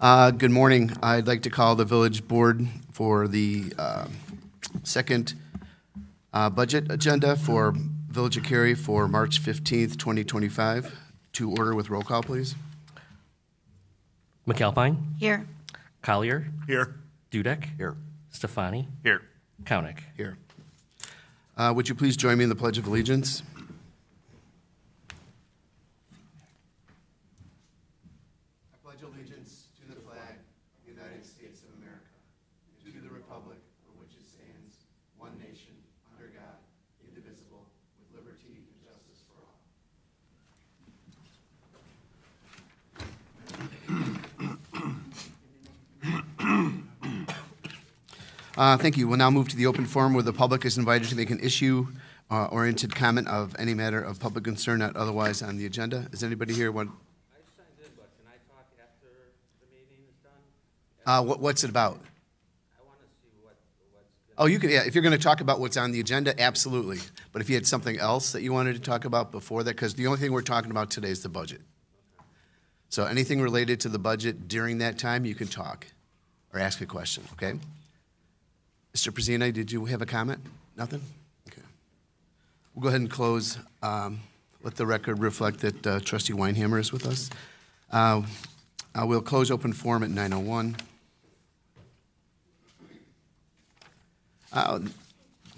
Good morning. I'd like to call the village board for the second budget agenda for Village of Cary for March 15th, 2025. To order with roll call, please. McAlpine. Here. Collier. Here. Dudek. Here. Stefani. Here. Kaunik. Here. Would you please join me in the Pledge of Allegiance? I pledge allegiance to the flag of the United States of America, and to the republic for which it stands, one nation, under God, indivisible, with liberty and justice for all. Thank you. We'll now move to the open forum where the public is invited to make an issue-oriented comment of any matter of public concern not otherwise on the agenda. Is anybody here? I signed in, but can I talk after the meeting is done? What's it about? I want to see what's Oh, you can. Yeah, if you're going to talk about what's on the agenda, absolutely. But if you had something else that you wanted to talk about before that, because the only thing we're talking about today is the budget. So anything related to the budget during that time, you can talk or ask a question. Okay. Mr. Prezina, did you have a comment? Nothing? Okay. We'll go ahead and close. Let the record reflect that Trustee Weinhammer is with us. We'll close open forum at 9:01.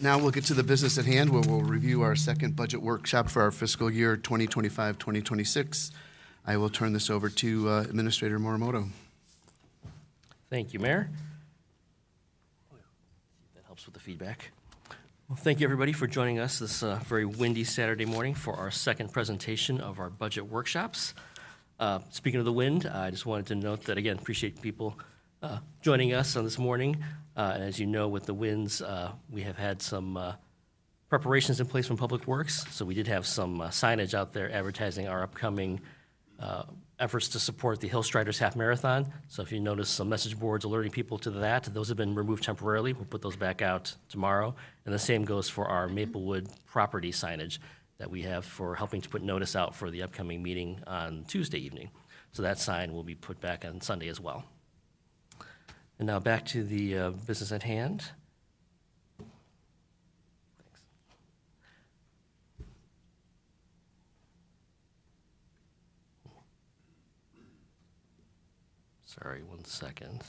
Now we'll get to the business at hand where we'll review our second budget workshop for our fiscal year 2025-2026. I will turn this over to Administrator Morimoto. Thank you, Mayor. That helps with the feedback. Well, thank you, everybody, for joining us this very windy Saturday morning for our second presentation of our budget workshops. Speaking of the wind, I just wanted to note that, again, appreciate people joining us on this morning. And as you know, with the winds, we have had some preparations in place from Public Works. So we did have some signage out there advertising our upcoming efforts to support the Hill Striders Half Marathon. So if you notice some message boards alerting people to that, those have been removed temporarily. We'll put those back out tomorrow. And the same goes for our Maplewood property signage that we have for helping to put notice out for the upcoming meeting on Tuesday evening. So that sign will be put back on Sunday as well. And now back to the business at hand. Thanks. Sorry, 1 second.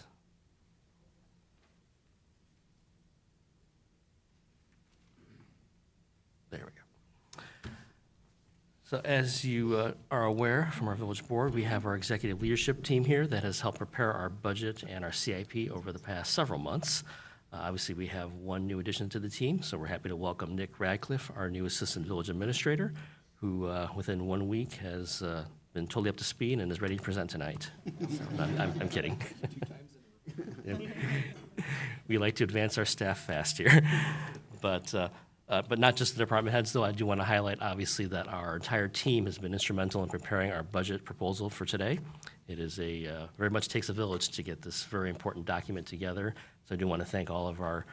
There we go. So as you are aware from our village board, we have our executive leadership team here that has helped prepare our budget and our CIP over the past several months. Obviously, we have one new addition to the team, so we're happy to welcome Nick Radcliffe, our new assistant village administrator, who within 1 week has been totally up to speed and is ready to present tonight. So, I'm kidding. We like to advance our staff fast here. But not just the department heads, though. I do want to highlight, obviously, that our entire team has been instrumental in preparing our budget proposal for today. It is very much takes a village to get this very important document together. So I do want to thank all of our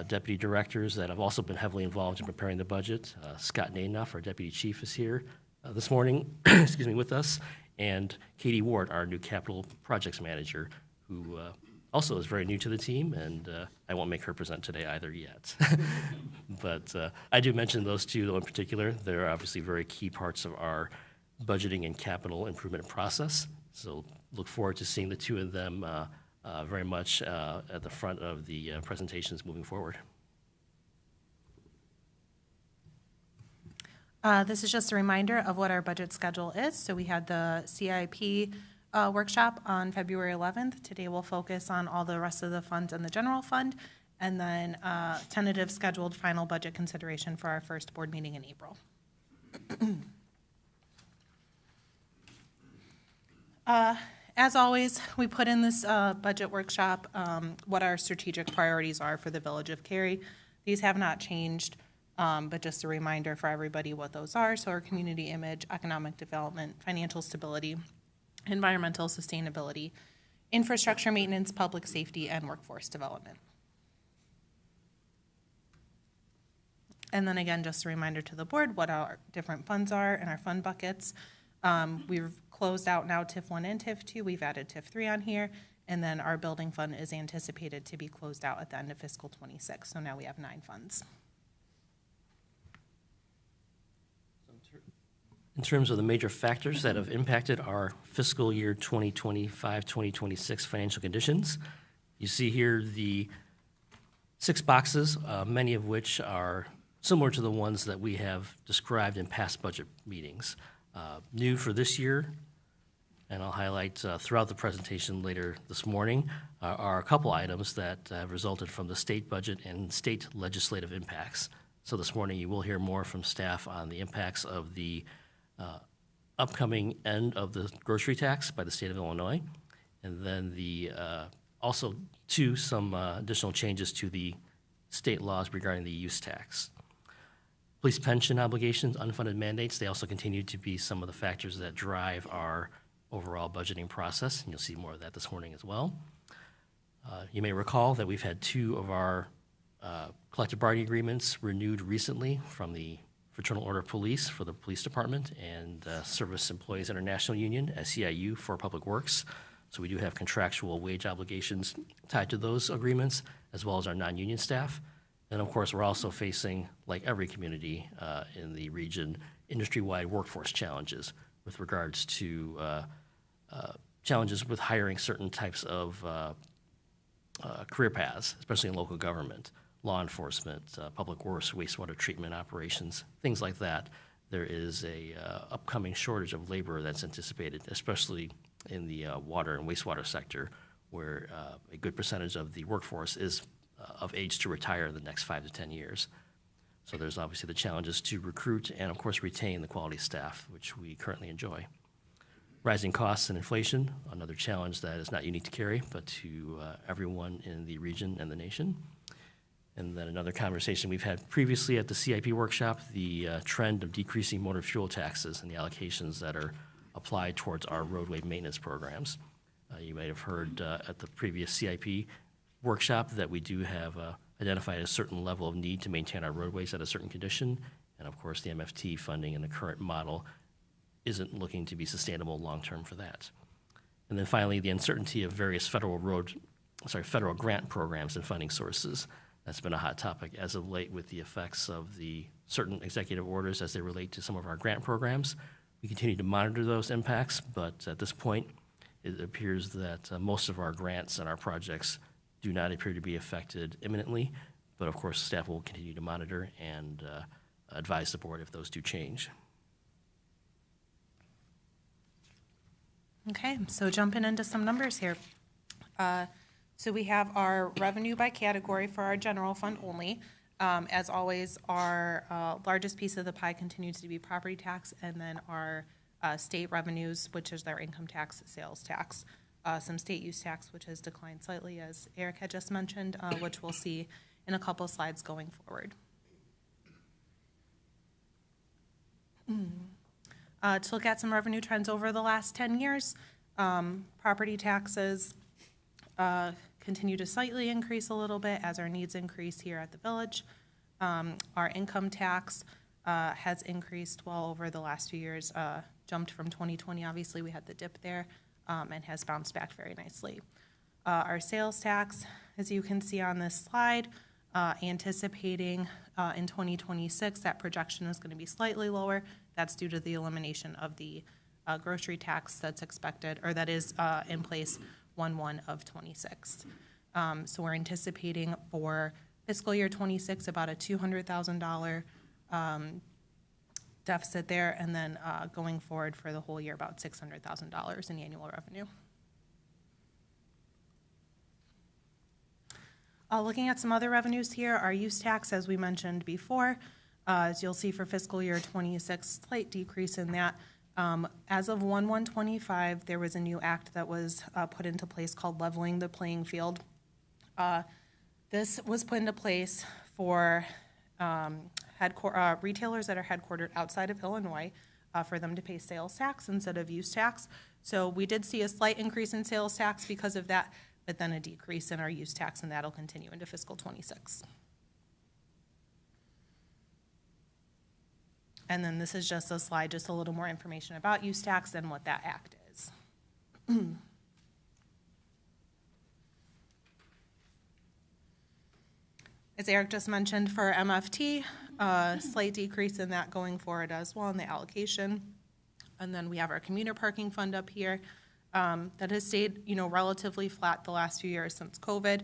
deputy directors that have also been heavily involved in preparing the budget. Scott Nadenoff, our deputy chief, is here this morning, excuse me, with us, and Katie Ward, our new capital projects manager, who also is very new to the team, and I won't make her present today either yet. But I do mention those two, though, in particular. They're obviously very key parts of our budgeting and capital improvement process. So look forward to seeing the two of them very much at the front of the presentations moving forward. This is just a reminder of what our budget schedule is. So we had the CIP workshop on February 11th. Today we'll focus on all the rest of the funds in the general fund, and then tentative scheduled final budget consideration for our first board meeting in April. As always, we put in this budget workshop what our strategic priorities are for the Village of Cary. These have not changed, but just a reminder for everybody what those are. So our community image, economic development, financial stability, environmental sustainability, infrastructure maintenance, public safety, and workforce development. And then again, just a reminder to the board what our different funds are and our fund buckets. We've closed out now TIF 1 and TIF 2. We've added TIF 3 on here. And then our building fund is anticipated to be closed out at the end of fiscal '26. So now we have 9 funds. In terms of the major factors that have impacted our fiscal year 2025-2026 financial conditions, you see here the 6 boxes, many of which are similar to the ones that we have described in past budget meetings. New for this year, and I'll highlight throughout the presentation later this morning, are a couple items that have resulted from the state budget and state legislative impacts. So this morning you will hear more from staff on the impacts of the upcoming end of the grocery tax by the state of Illinois, and then also some additional changes to the state laws regarding the use tax. Police pension obligations, unfunded mandates, they also continue to be some of the factors that drive our overall budgeting process, and you'll see more of that this morning as well. You may recall that we've had 2 of our collective bargaining agreements renewed recently from the Fraternal Order of Police for the Police Department and Service Employees International Union, SEIU, for Public Works. So we do have contractual wage obligations tied to those agreements, as well as our non-union staff. And of course, we're also facing, like every community in the region, industry-wide workforce challenges with regards to challenges with hiring certain types of career paths, especially in local government, law enforcement, public works, wastewater treatment operations, things like that. There is a upcoming shortage of labor that's anticipated, especially in the water and wastewater sector, where a good percentage of the workforce is of age to retire in the next 5 to 10 years. So there's obviously the challenges to recruit and, of course, retain the quality staff, which we currently enjoy. Rising costs and inflation, another challenge that is not unique to Cary, but to everyone in the region and the nation. And then another conversation we've had previously at the CIP workshop, the trend of decreasing motor fuel taxes and the allocations that are applied towards our roadway maintenance programs. You may have heard at the previous CIP workshop that we do have identified a certain level of need to maintain our roadways at a certain condition. And of course, the MFT funding in the current model isn't looking to be sustainable long-term for that. And then finally, the uncertainty of various federal grant programs and funding sources. That's been a hot topic as of late with the effects of the certain executive orders as they relate to some of our grant programs. We continue to monitor those impacts, but at this point, it appears that most of our grants and our projects do not appear to be affected imminently, but of course, staff will continue to monitor and advise the board if those do change. Okay, so jumping into some numbers here. So we have our revenue by category for our general fund only. As always, our largest piece of the pie continues to be property tax, and then our state revenues, which is their income tax, sales tax. Some state use tax, which has declined slightly, as Eric had just mentioned, which we'll see in a couple slides going forward. To look at some revenue trends over the last 10 years, property taxes continue to slightly increase a little bit as our needs increase here at the village. Our income tax has increased well over the last few years, jumped from 2020, obviously we had the dip there, and has bounced back very nicely. Our sales tax, as you can see on this slide, anticipating in 2026 that projection is going to be slightly lower. That's due to the elimination of the grocery tax that's expected, or that is in place 1/1 of 26. So we're anticipating for fiscal year 26 about a $200,000 deficit there, and then going forward for the whole year about $600,000 in annual revenue. Looking at some other revenues here, our use tax, as we mentioned before, as you'll see for fiscal year 26, slight decrease in that. As of 1/1/25, there was a new act that was put into place called Leveling the Playing Field. This was put into place for retailers that are headquartered outside of Illinois for them to pay sales tax instead of use tax. So we did see a slight increase in sales tax because of that, but then a decrease in our use tax, and that'll continue into fiscal 26. And then this is just a slide, just a little more information about use tax and what that act is. As Eric just mentioned, for MFT, a slight decrease in that going forward as well in the allocation. And then we have our commuter parking fund up here that has stayed, relatively flat the last few years since COVID.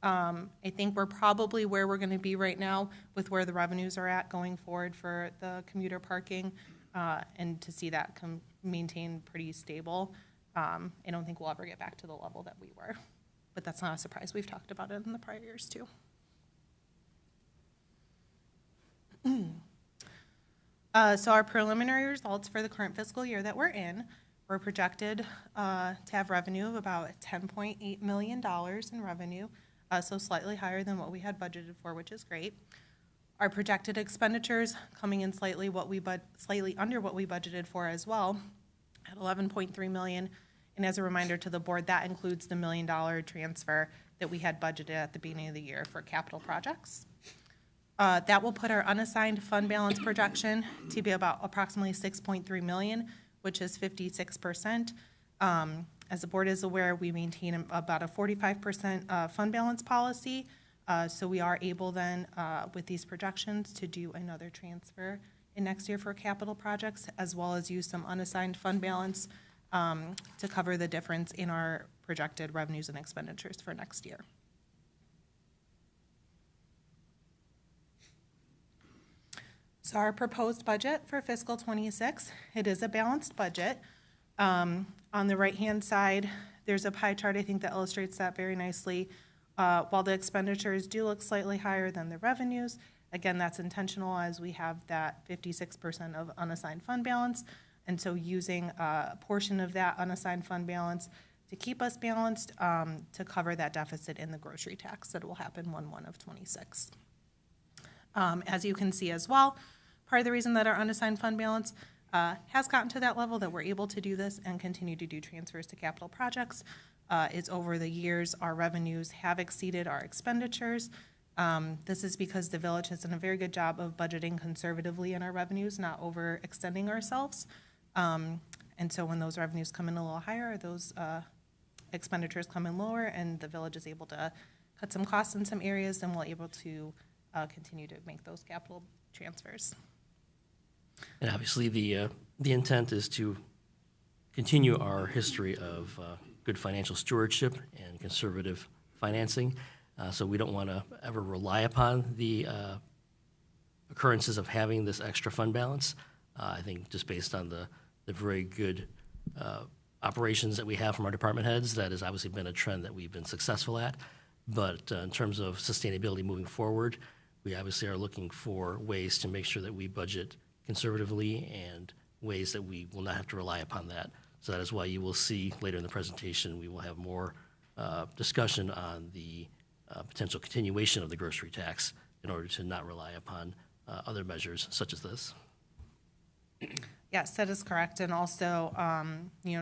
I think we're probably where we're going to be right now with where the revenues are at going forward for the commuter parking, and to see that maintain pretty stable. I don't think we'll ever get back to the level that we were, but that's not a surprise. We've talked about it in the prior years too. So our preliminary results for the current fiscal year that we're in, we're projected to have revenue of about $10.8 million in revenue, so slightly higher than what we had budgeted for, which is great. Our projected expenditures coming in slightly under what we budgeted for as well, at $11.3 million. And as a reminder to the board, that includes the $1 million transfer that we had budgeted at the beginning of the year for capital projects. That will put our unassigned fund balance projection to be about approximately $6.3 million, which is 56%. As the board is aware, we maintain about a 45% fund balance policy. So we are able then, with these projections, to do another transfer in next year for capital projects, as well as use some unassigned fund balance to cover the difference in our projected revenues and expenditures for next year. So our proposed budget for fiscal '26, it is a balanced budget. On the right-hand side, there's a pie chart, I think, that illustrates that very nicely. While the expenditures do look slightly higher than the revenues, again, that's intentional as we have that 56% of unassigned fund balance. And so using a portion of that unassigned fund balance to keep us balanced to cover that deficit in the grocery tax that will happen 1/1 of '26. As you can see as well, part of the reason that our unassigned fund balance has gotten to that level that we're able to do this and continue to do transfers to capital projects is over the years our revenues have exceeded our expenditures. This is because the village has done a very good job of budgeting conservatively in our revenues, not overextending ourselves. And so when those revenues come in a little higher, those expenditures come in lower, and the village is able to cut some costs in some areas, then we're able to continue to make those capital transfers. And obviously, the intent is to continue our history of good financial stewardship and conservative financing. So we don't want to ever rely upon the occurrences of having this extra fund balance. I think just based on the very good operations that we have from our department heads, that has obviously been a trend that we've been successful at. But in terms of sustainability moving forward, we obviously are looking for ways to make sure that we budget conservatively and ways that we will not have to rely upon that. So that is why you will see later in the presentation, we will have more discussion on the potential continuation of the grocery tax in order to not rely upon other measures such as this. Yes, that is correct. And also,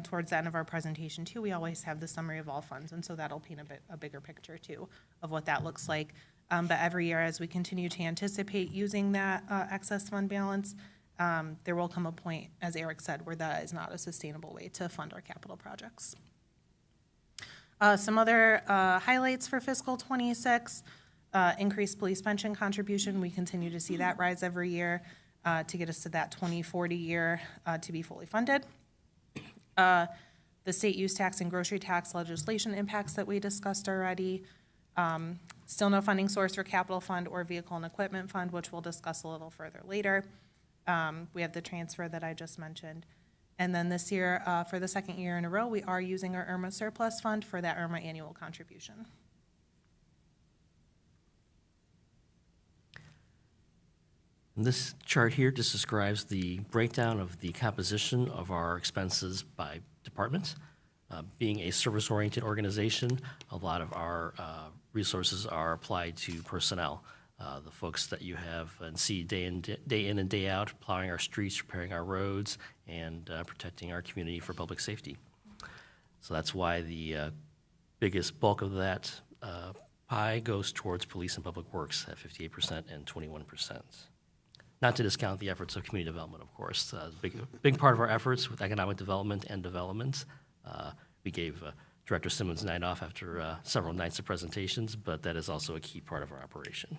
towards the end of our presentation too, we always have the summary of all funds. And so that'll paint a bigger picture too of what that looks like. But every year as we continue to anticipate using that excess fund balance, there will come a point, as Eric said, where that is not a sustainable way to fund our capital projects. Some other highlights for fiscal '26, increased police pension contribution. We continue to see that rise every year to get us to that 2040 year to be fully funded. The state use tax and grocery tax legislation impacts that we discussed already. Still no funding source for capital fund or vehicle and equipment fund, which we'll discuss a little further later. We have the transfer that I just mentioned. And then this year, for the second year in a row, we are using our IRMA surplus fund for that IRMA annual contribution. And this chart here just describes the breakdown of the composition of our expenses by department. Being a service-oriented organization, a lot of our resources are applied to personnel. The folks that you have and see day in and day out, plowing our streets, repairing our roads, and protecting our community for public safety. So that's why the biggest bulk of that pie goes towards police and public works at 58% and 21%. not to discount the efforts of community development, of course. Big part of our efforts with economic development and development. We gave Director Simmons night off after several nights of presentations, but that is also a key part of our operation.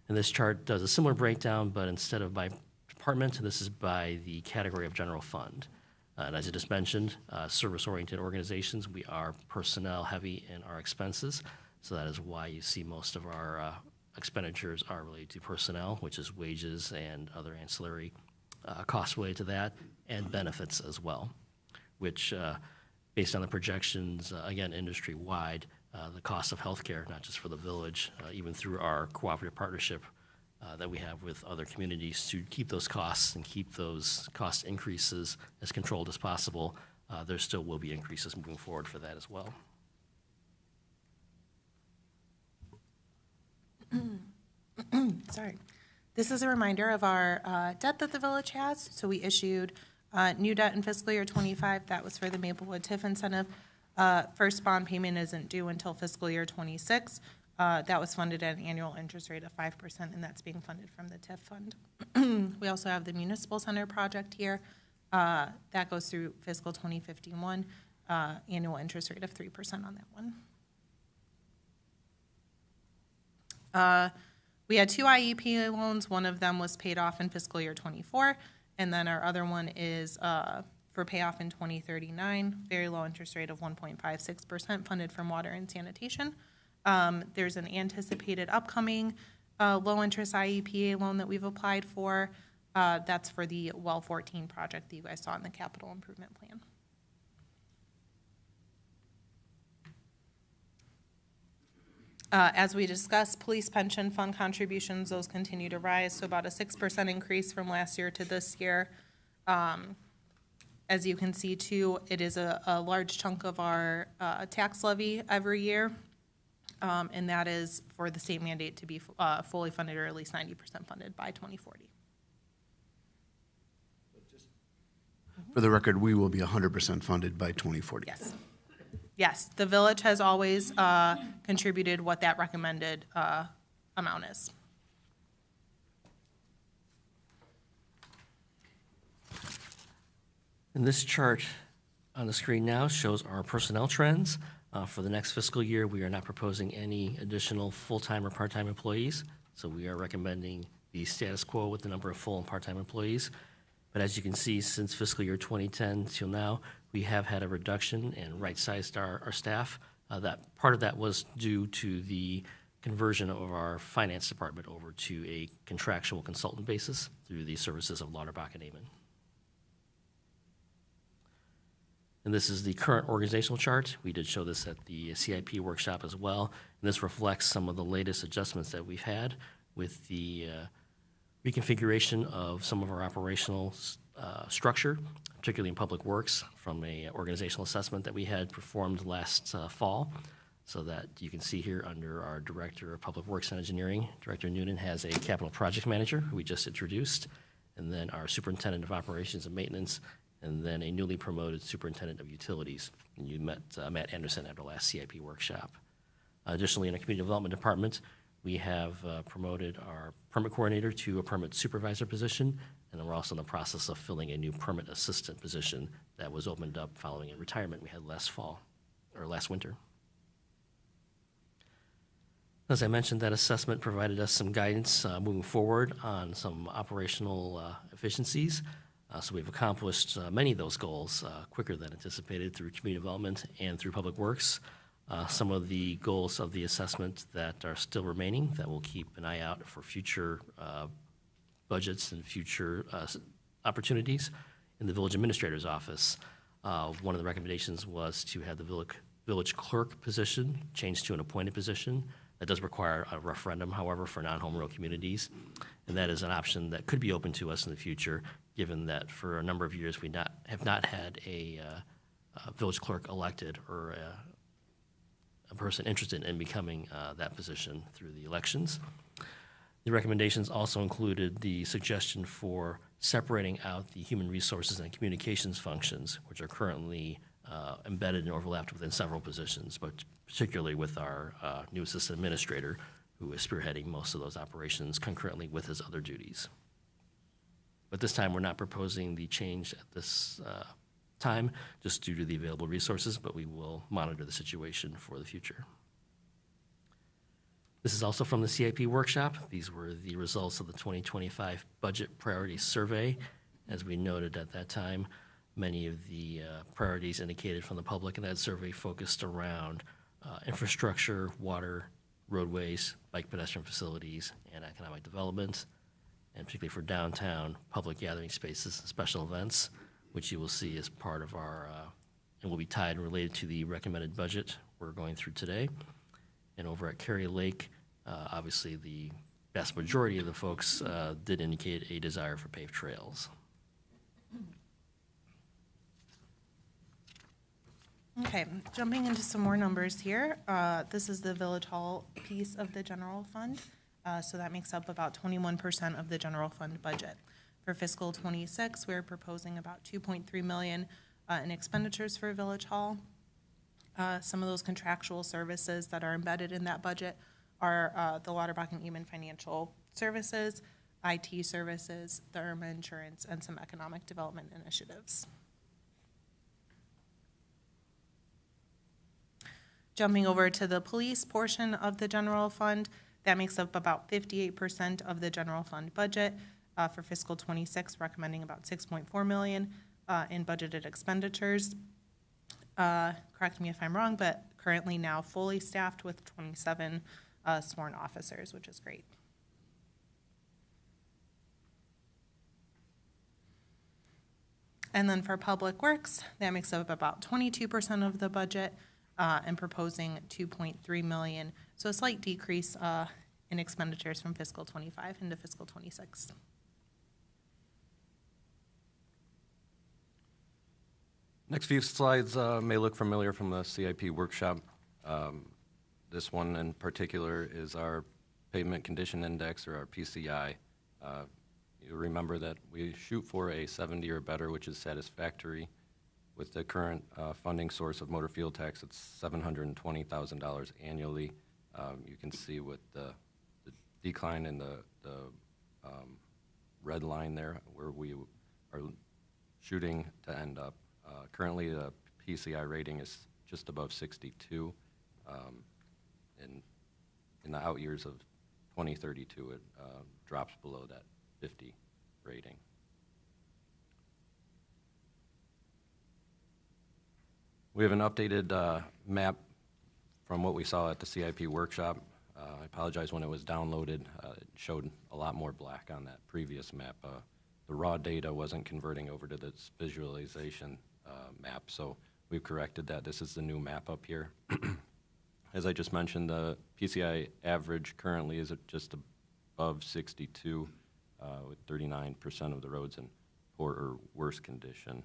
And this chart does a similar breakdown, but instead of by department, this is by the category of general fund. And as I just mentioned, service-oriented organizations, we are personnel-heavy in our expenses, so that is why you see most of our expenditures are related to personnel, which is wages and other ancillary costs related to that, and benefits as well, which, based on the projections, again, industry-wide, the cost of healthcare, not just for the village, even through our cooperative partnership that we have with other communities to keep those costs and keep those cost increases as controlled as possible, there still will be increases moving forward for that as well. Sorry. This is a reminder of our debt that the village has. So we issued new debt in fiscal year '25. That was for the Maplewood TIF incentive. First bond payment isn't due until fiscal year '26. That was funded at an annual interest rate of 5%, and that's being funded from the TIF fund. We also have the Municipal Center project here. That goes through fiscal 2051, annual interest rate of 3% on that one. We had two IEPA loans. One of them was paid off in fiscal year '24, and then our other one is for payoff in 2039, very low interest rate of 1.56%, funded from water and sanitation. There's an anticipated upcoming low-interest IEPA loan that we've applied for. That's for the Well 14 project that you guys saw in the capital improvement plan. As we discussed, police pension fund contributions, those continue to rise, so about a 6% increase from last year to this year. As you can see, too, it is a large chunk of our tax levy every year, and that is for the state mandate to be fully funded, or at least 90% funded by 2040. For the record, we will be 100% funded by 2040. Yes. Yes, the village has always contributed what that recommended amount is. And this chart on the screen now shows our personnel trends. For the next fiscal year, we are not proposing any additional full-time or part-time employees, so we are recommending the status quo with the number of full and part-time employees. But as you can see, since fiscal year 2010 till now, we have had a reduction and right-sized our staff. That part of that was due to the conversion of our finance department over to a contractual consultant basis through the services of Lauterbach and Amon. And this is the current organizational chart. We did show this at the CIP workshop as well. And this reflects some of the latest adjustments that we've had with the reconfiguration of some of our operational structure, particularly in public works, from a organizational assessment that we had performed last fall. So that you can see here under our Director of Public Works and Engineering, Director Noonan has a capital project manager who we just introduced, and then our Superintendent of Operations and Maintenance, and then a newly promoted Superintendent of Utilities. And you met Matt Anderson at our last CIP workshop. Additionally, in the Community Development Department, we have promoted our permit coordinator to a permit supervisor position, and then we're also in the process of filling a new permit assistant position that was opened up following a retirement we had last winter. As I mentioned, that assessment provided us some guidance moving forward on some operational efficiencies. So we've accomplished many of those goals quicker than anticipated through community development and through public works. Some of the goals of the assessment that are still remaining that we'll keep an eye out for future budgets and future opportunities. In the village administrator's office, one of the recommendations was to have the village clerk position changed to an appointed position. That does require a referendum, however, for non-home rule communities. And that is an option that could be open to us in the future, given that for a number of years we have not had a village clerk elected or a person interested in becoming that position through the elections. The recommendations also included the suggestion for separating out the human resources and communications functions, which are currently embedded and overlapped within several positions, but particularly with our new assistant administrator, who is spearheading most of those operations concurrently with his other duties. But this time, we're not proposing the change at this time, just due to the available resources, but we will monitor the situation for the future. This is also from the CIP workshop. These were the results of the 2025 Budget Priorities Survey. As we noted at that time, many of the priorities indicated from the public in that survey focused around infrastructure, water, roadways, bike pedestrian facilities, and economic development, and particularly for downtown, public gathering spaces and special events, which you will see as part of our, and will be tied and related to the recommended budget we're going through today. And over at Cary Lake, obviously the vast majority of the folks did indicate a desire for paved trails. Okay, jumping into some more numbers here. This is the Village Hall piece of the general fund. So that makes up about 21% of the general fund budget. For fiscal '26, we're proposing about $2.3 million in expenditures for Village Hall. Some of those contractual services that are embedded in that budget are the Lauterbach and Eamon Financial Services, IT services, the IRMA insurance, and some economic development initiatives. Jumping over to the police portion of the general fund, that makes up about 58% of the general fund budget. For fiscal '26, recommending about $6.4 million in budgeted expenditures. Correct me if I'm wrong, but currently now fully staffed with 27 sworn officers, which is great. And then for Public Works, that makes up about 22% of the budget, and proposing $2.3 million. So a slight decrease in expenditures from fiscal '25 into fiscal '26. Next few slides may look familiar from the CIP workshop. This one in particular is our Pavement Condition Index, or our PCI. You remember that we shoot for a 70 or better, which is satisfactory. With the current funding source of motor fuel tax, it's $720,000 annually. You can see with the decline in the red line there, where we are shooting to end up. Currently, the PCI rating is just above 62. In the out years of 2032, it drops below that 50 rating. We have an updated map from what we saw at the CIP workshop. I apologize, when it was downloaded, it showed a lot more black on that previous map. The raw data wasn't converting over to this visualization map, so we've corrected that. This is the new map up here. As I just mentioned, the PCI average currently is at just above 62, with 39% of the roads in poor or worse condition.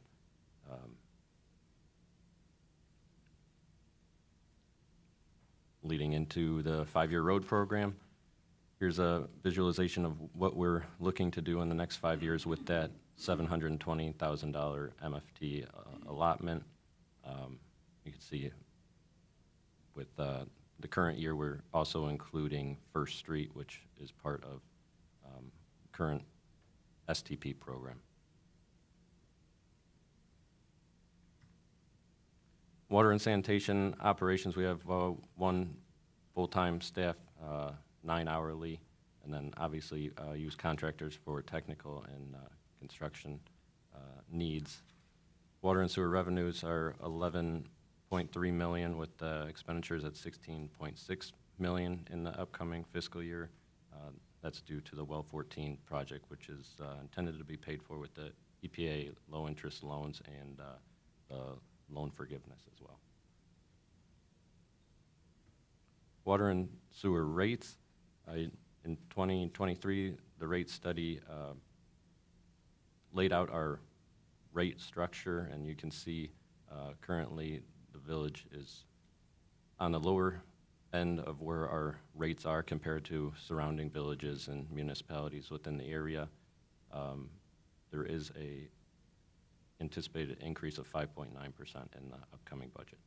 Leading into the 5-year road program. Here's a visualization of what we're looking to do in the next 5 years with that $720,000 MFT allotment. You can see with the current year, we're also including First Street, which is part of current STP program. Water and sanitation operations, we have 1 full-time staff, 9 hourly, and then obviously use contractors for technical and construction needs. Water and sewer revenues are $11.3 million, with expenditures at $16.6 million in the upcoming fiscal year. That's due to the Well 14 project, which is intended to be paid for with the EPA low-interest loans and the loan forgiveness as well. Water and sewer rates. In 2023, the rate study laid out our rate structure, and you can see currently the village is on the lower end of where our rates are compared to surrounding villages and municipalities within the area. There is a anticipated increase of 5.9% in the upcoming budget.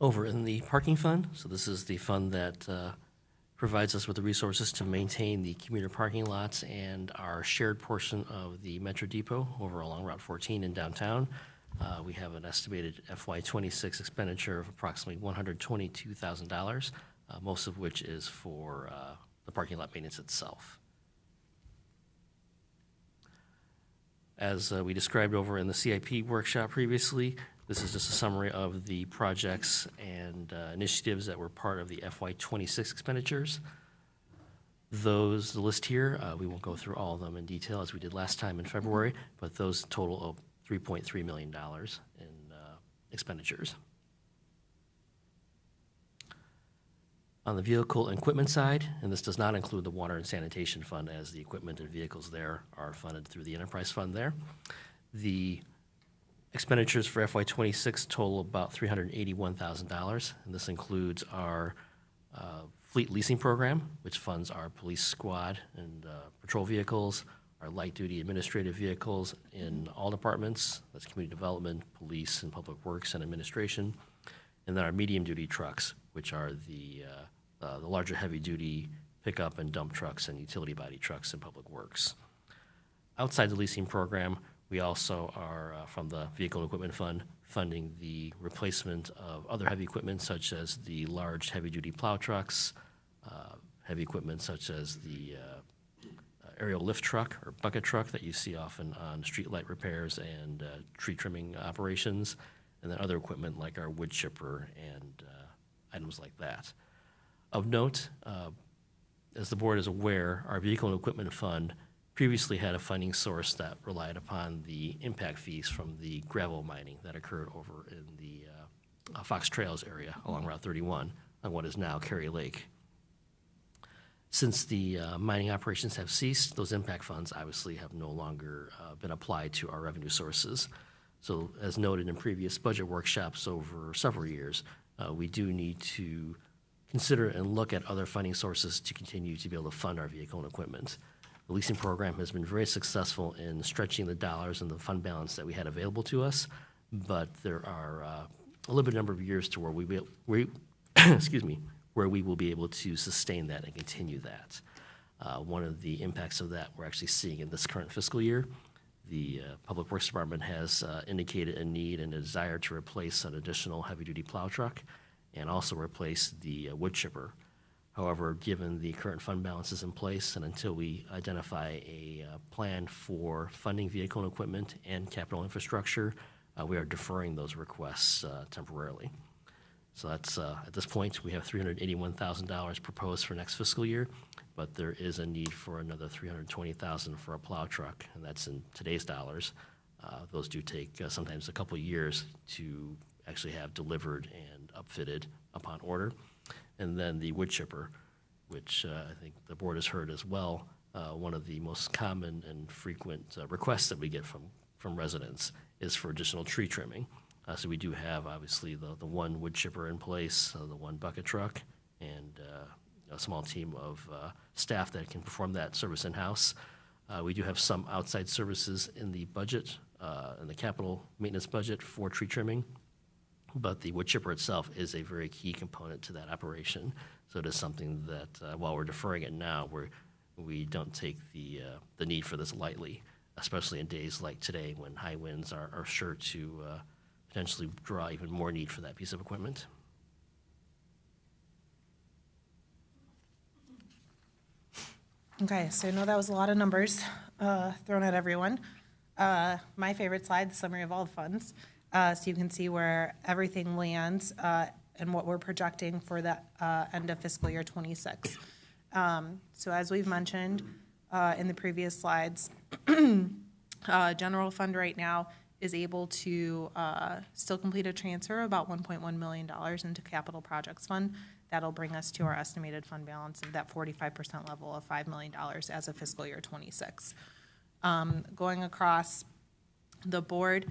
Over in the parking fund, so this is the fund that provides us with the resources to maintain the commuter parking lots and our shared portion of the Metro Depot over along Route 14 in downtown. We have an estimated FY26 expenditure of approximately $122,000, most of which is for the parking lot maintenance itself. As we described over in the CIP workshop previously, this is just a summary of the projects and initiatives that were part of the FY26 expenditures. The list here, we won't go through all of them in detail as we did last time in February, but those total of $3.3 million in expenditures. On the vehicle and equipment side, and this does not include the water and sanitation fund, as the equipment and vehicles there are funded through the enterprise fund there. The expenditures for FY26 total about $381,000, and this includes our fleet leasing program, which funds our police squad and patrol vehicles, our light-duty administrative vehicles in all departments, that's community development, police, and public works and administration, and then our medium-duty trucks, which are the larger heavy-duty pickup and dump trucks and utility body trucks in public works. Outside the leasing program, we also are, from the Vehicle and Equipment Fund, funding the replacement of other heavy equipment such as the large heavy-duty plow trucks, heavy equipment such as the aerial lift truck or bucket truck that you see often on street light repairs and tree trimming operations, and then other equipment like our wood chipper and items like that. Of note, as the board is aware, our Vehicle and Equipment Fund previously had a funding source that relied upon the impact fees from the gravel mining that occurred over in the Fox Trails area along Route 31 on what is now Cary Lake. Since the mining operations have ceased, those impact funds obviously have no longer been applied to our revenue sources. So as noted in previous budget workshops over several years, we do need to consider and look at other funding sources to continue to be able to fund our vehicle and equipment. The leasing program has been very successful in stretching the dollars and the fund balance that we had available to us, but there are a limited number of years to where where we will be able to sustain that and continue that. One of the impacts of that we're actually seeing in this current fiscal year. The Public Works Department has indicated a need and a desire to replace an additional heavy-duty plow truck and also replace the wood chipper. However, given the current fund balances in place and until we identify a plan for funding vehicle and equipment and capital infrastructure, we are deferring those requests temporarily. So that's, at this point, we have $381,000 proposed for next fiscal year, but there is a need for another $320,000 for a plow truck, and that's in today's dollars. Those do take sometimes a couple of years to actually have delivered and upfitted upon order. And then the wood chipper, which I think the board has heard as well, one of the most common and frequent requests that we get from residents is for additional tree trimming. So we do have, obviously, the one wood chipper in place, the one bucket truck, and a small team of staff that can perform that service in-house. We do have some outside services in the budget, in the capital maintenance budget for tree trimming, but the wood chipper itself is a very key component to that operation. So it is something that, while we're deferring it now, we don't take the need for this lightly, especially in days like today when high winds are sure to potentially draw even more need for that piece of equipment. Okay, so I know that was a lot of numbers thrown at everyone. My favorite slide, the summary of all the funds. So you can see where everything lands and what we're projecting for the end of fiscal year 26. So as we've mentioned in the previous slides, general fund right now is able to still complete a transfer of about $1.1 million into capital projects fund. That'll bring us to our estimated fund balance of that 45% level of $5 million as of fiscal year 26. Going across the board,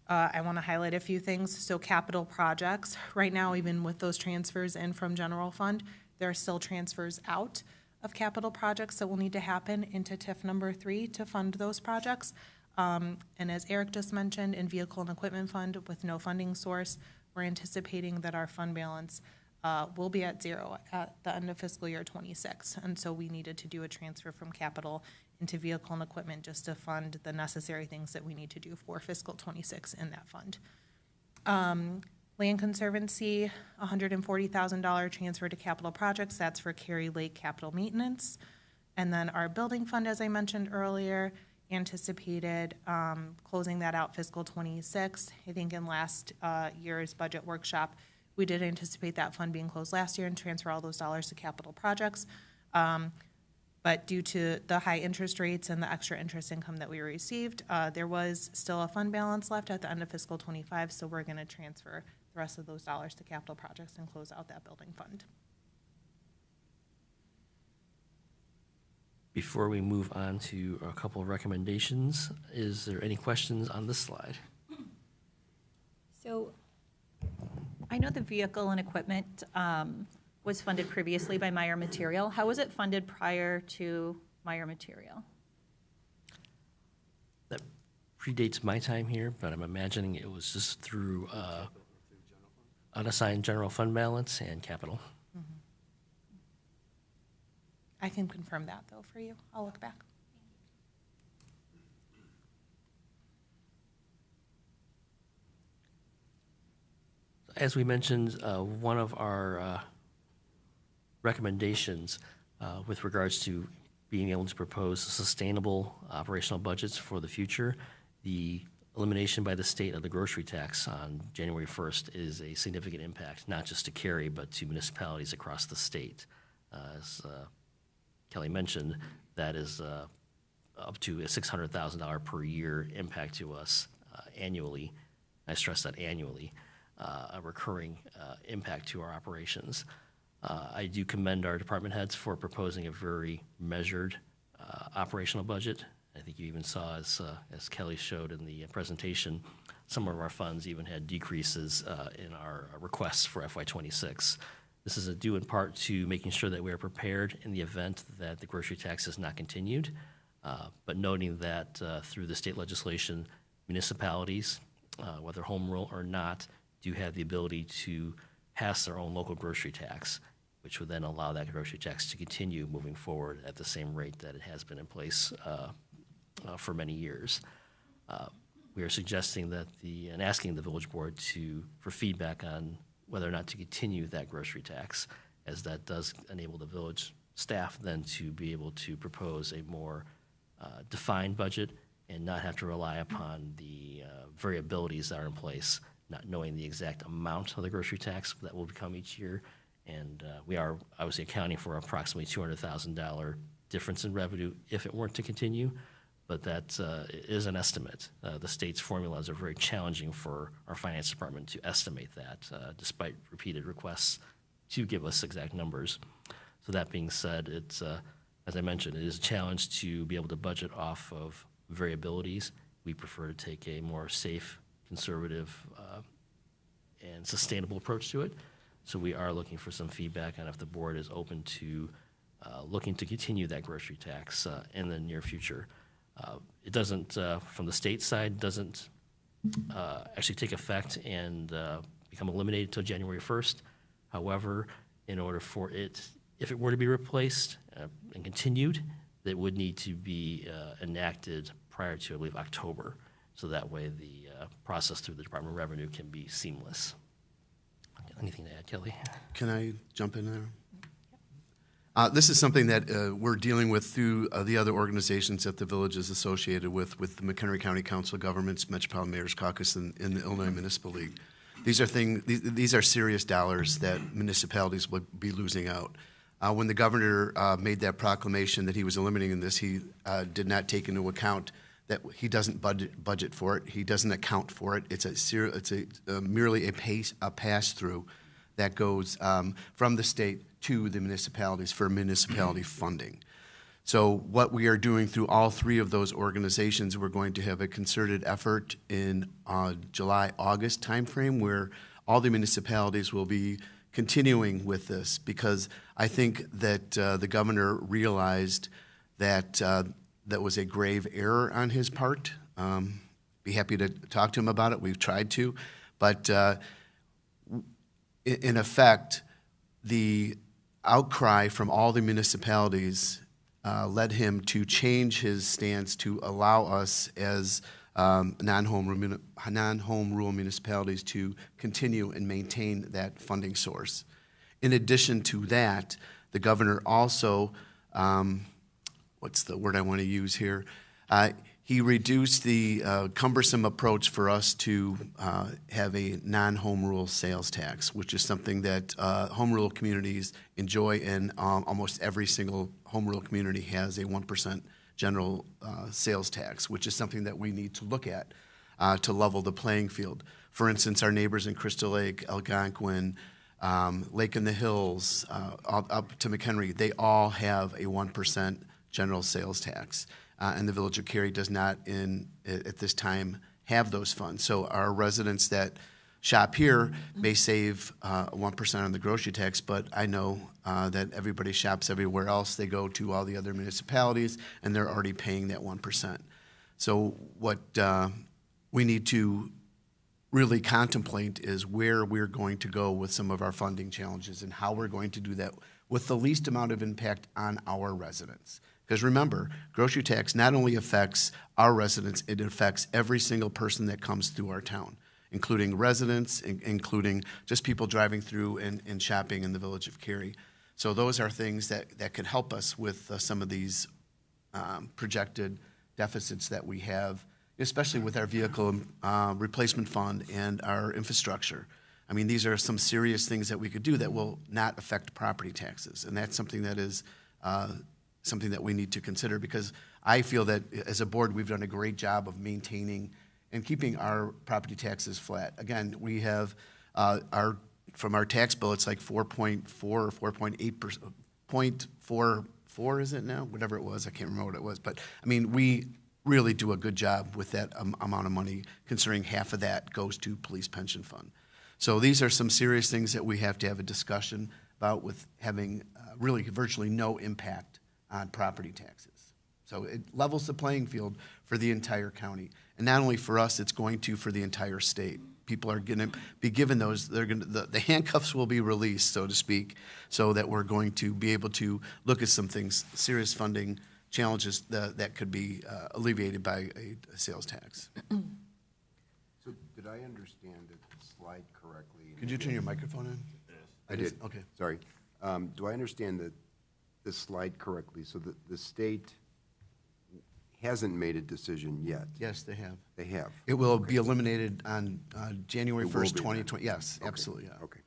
I want to highlight a few things. So capital projects, right now, even with those transfers in from general fund, there are still transfers out of capital projects that will need to happen into TIF number 3 to fund those projects. And as Eric just mentioned, in vehicle and equipment fund with no funding source, we're anticipating that our fund balance will be at zero at the end of fiscal year '26. And so we needed to do a transfer from capital into vehicle and equipment just to fund the necessary things that we need to do for fiscal '26 in that fund. Land Conservancy, $140,000 transfer to capital projects. That's for Cary Lake capital maintenance. And then our building fund, as I mentioned earlier, anticipated closing that out fiscal '26. I think in last year's budget workshop, we did anticipate that fund being closed last year and transfer all those dollars to capital projects. But due to the high interest rates and the extra interest income that we received, there was still a fund balance left at the end of fiscal '25, so we're going to transfer the rest of those dollars to capital projects and close out that building fund. Before we move on to a couple of recommendations, is there any questions on this slide? So I know the vehicle and equipment was funded previously by Meyer Material. How was it funded prior to Meyer Material? That predates my time here, but I'm imagining it was just through unassigned general fund balance and capital. I can confirm that, though, for you. I'll look back. As we mentioned, one of our recommendations with regards to being able to propose sustainable operational budgets for the future, the elimination by the state of the grocery tax on January 1st is a significant impact, not just to Cary, but to municipalities across the state. As Kelly mentioned, that is up to a $600,000 per year impact to us annually. I stress that annually, a recurring impact to our operations. I do commend our department heads for proposing a very measured operational budget. I think you even saw, as Kelly showed in the presentation, some of our funds even had decreases in our requests for FY26. This is due in part to making sure that we are prepared in the event that the grocery tax is not continued, but noting that through the state legislation, municipalities, whether home rule or not, do have the ability to pass their own local grocery tax, which would then allow that grocery tax to continue moving forward at the same rate that it has been in place for many years. We are suggesting that and asking the village board for feedback on whether or not to continue that grocery tax, as that does enable the village staff then to be able to propose a more defined budget and not have to rely upon the variabilities that are in place, not knowing the exact amount of the grocery tax that will become each year. And we are obviously accounting for approximately $200,000 difference in revenue if it weren't to continue, but that is an estimate. The state's formulas are very challenging for our finance department to estimate that, despite repeated requests to give us exact numbers. So that being said, it's, as I mentioned, it is a challenge to be able to budget off of variabilities. We prefer to take a more safe, conservative, and sustainable approach to it. So we are looking for some feedback on if the board is open to looking to continue that grocery tax in the near future. It doesn't, from the state side, doesn't actually take effect and become eliminated until January 1st. However, in order for it, if it were to be replaced and continued, it would need to be enacted prior to, I believe, October. So that way the process through the Department of Revenue can be seamless. Anything to add, Kelly? Can I jump in there? This is something that we're dealing with through the other organizations that the village is associated with the McHenry County Council of Governments, Metropolitan Mayor's Caucus, and the Illinois Municipal League. These are serious dollars that municipalities would be losing out. When the governor made that proclamation that he was eliminating this, he did not take into account that he doesn't budget for it. He doesn't account for it. It's merely a pass-through that goes from the state to the municipalities for municipality funding. So what we are doing through all three of those organizations, we're going to have a concerted effort in July-August timeframe where all the municipalities will be continuing with this, because I think that the governor realized that that was a grave error on his part. Be happy to talk to him about it. We've tried to, but in effect, the outcry from all the municipalities led him to change his stance to allow us as non-home rule municipalities to continue and maintain that funding source. In addition to that, the governor also, what's the word I want to use here? He reduced the cumbersome approach for us to have a non-home rule sales tax, which is something that home rule communities enjoy, and almost every single home rule community has a 1% general sales tax, which is something that we need to look at to level the playing field. For instance, our neighbors in Crystal Lake, Algonquin, Lake in the Hills, up to McHenry, they all have a 1% general sales tax. And the Village of Cary does not, at this time, have those funds. So our residents that shop here may save 1% on the grocery tax, but I know that everybody shops everywhere else. They go to all the other municipalities, and they're already paying that 1%. So what we need to really contemplate is where we're going to go with some of our funding challenges and how we're going to do that with the least amount of impact on our residents. Because remember, grocery tax not only affects our residents, it affects every single person that comes through our town, including residents, including just people driving through and shopping in the Village of Cary. So those are things that could help us with some of these projected deficits that we have, especially with our vehicle replacement fund and our infrastructure. I mean, these are some serious things that we could do that will not affect property taxes, and that's something that is something that we need to consider, because I feel that as a board, we've done a great job of maintaining and keeping our property taxes flat. Again, we have from our tax bill, it's like 4.4 or 4.8%, 0.44 is it now? Whatever it was, I can't remember what it was. But I mean, we really do a good job with that amount of money, considering half of that goes to police pension fund. So these are some serious things that we have to have a discussion about, with having really virtually no impact on property taxes. So it levels the playing field for the entire county. And not only for us, it's going to for the entire state. People are going to be given those, the handcuffs will be released, so to speak, so that we're going to be able to look at some things, serious funding challenges that could be alleviated by a sales tax. So did I understand the slide correctly? Could you turn your microphone on? I did. Okay. Sorry. Do I understand this slide correctly? So the state hasn't made a decision yet? Yes, they have. They have? It will be eliminated on January It will 1st, be then? 2020. Yes, Okay. absolutely, yeah. Okay.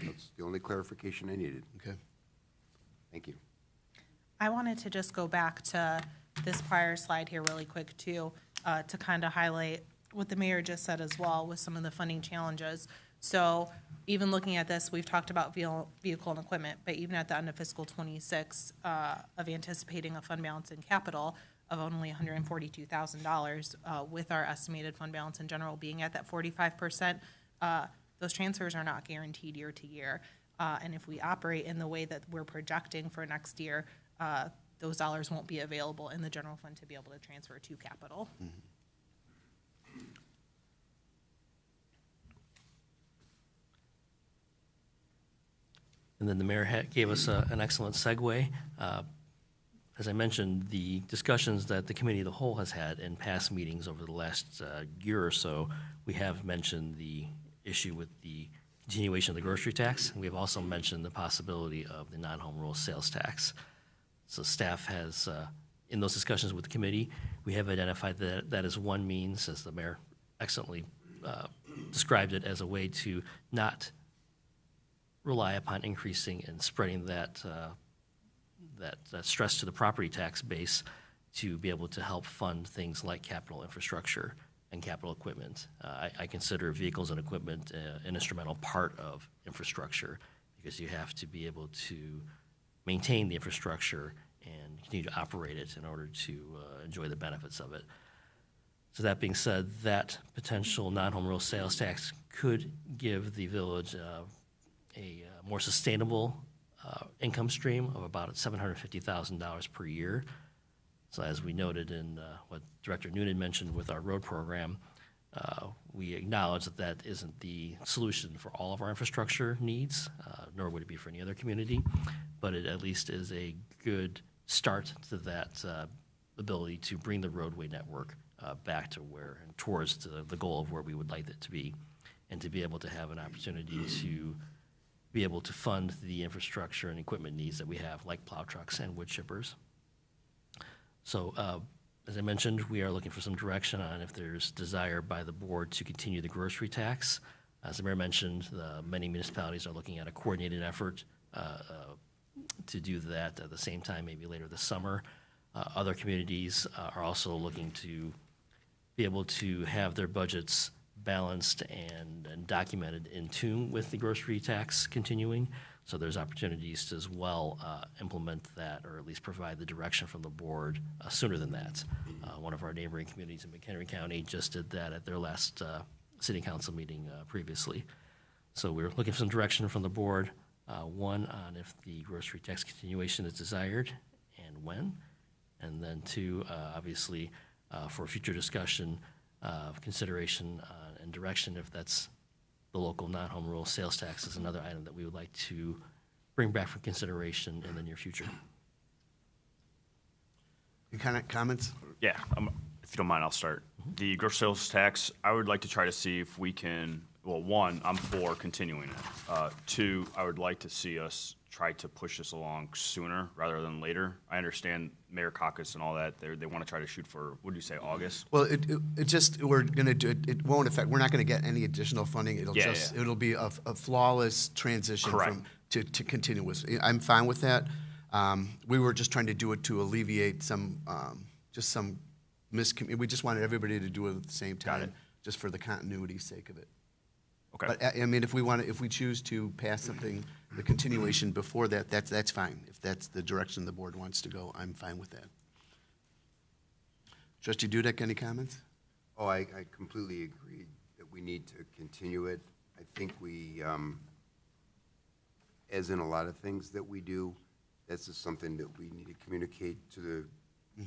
That's the only clarification I needed. Okay. Thank you. I wanted to just go back to this prior slide here really quick too, to kind of highlight what the mayor just said as well with some of the funding challenges. So even looking at this, we've talked about vehicle and equipment, but even at the end of fiscal 26 of anticipating a fund balance in capital of only $142,000, with our estimated fund balance in general being at that 45%, those transfers are not guaranteed year to year. And if we operate in the way that we're projecting for next year, those dollars won't be available in the general fund to be able to transfer to capital. Mm-hmm. And then the mayor gave us an excellent segue. As I mentioned, the discussions that the committee of the whole has had in past meetings over the last year or so, we have mentioned the issue with the continuation of the grocery tax. We have also mentioned the possibility of the non-home rule sales tax. So staff has, in those discussions with the committee, we have identified that that is one means, as the mayor excellently described it, as a way to not rely upon increasing and spreading that stress to the property tax base, to be able to help fund things like capital infrastructure and capital equipment. I consider vehicles and equipment an instrumental part of infrastructure, because you have to be able to maintain the infrastructure and continue to operate it in order to enjoy the benefits of it. So that being said, that potential non-home rule sales tax could give the village a more sustainable income stream of about $750,000 per year. So as we noted in what Director Noonan mentioned with our road program, We acknowledge that that isn't the solution for all of our infrastructure needs, nor would it be for any other community, but it at least is a good start to that ability to bring the roadway network back to where and towards the goal of where we would like it to be, and to be able to have an opportunity to be able to fund the infrastructure and equipment needs that we have, like plow trucks and wood chippers. So, as I mentioned, we are looking for some direction on if there's desire by the board to continue the grocery tax. As the mayor mentioned, many municipalities are looking at a coordinated effort to do that at the same time, maybe later this summer. Other communities are also looking to be able to have their budgets balanced and documented in tune with the grocery tax continuing. So there's opportunities to as well implement that, or at least provide the direction from the board sooner than that. One of our neighboring communities in McHenry County just did that at their last city council meeting previously. So we're looking for some direction from the board, one, on if the grocery tax continuation is desired and when, and then two, obviously, for future discussion, consideration and direction if that's the local non-home rule sales tax is another item that we would like to bring back for consideration in the near future. Any kind of comments? Yeah, if you don't mind, I'll start. The gross sales tax, I would like to try to see if we can, well, one, I'm for continuing it. Two, I would like to see us try to push this along sooner rather than later. I understand Mayor Caucus and all that, they want to try to shoot for, what do you say, August? Well, it just, we're going to do it, it won't affect, we're not going to get any additional funding. It'll Yeah, just, yeah. it'll be a flawless transition Correct. to continuous. I'm fine with that. We were just trying to do it to alleviate some, just some we just wanted everybody to do it at the same Got time, it. just for the continuity's sake of it. Okay. But, I mean, if we choose to pass something, the continuation before that, that's fine. If that's the direction the board wants to go, I'm fine with that. Trustee Dudek, any comments? Oh, I completely agree that we need to continue it. I think we, as in a lot of things that we do, this is something that we need to communicate to the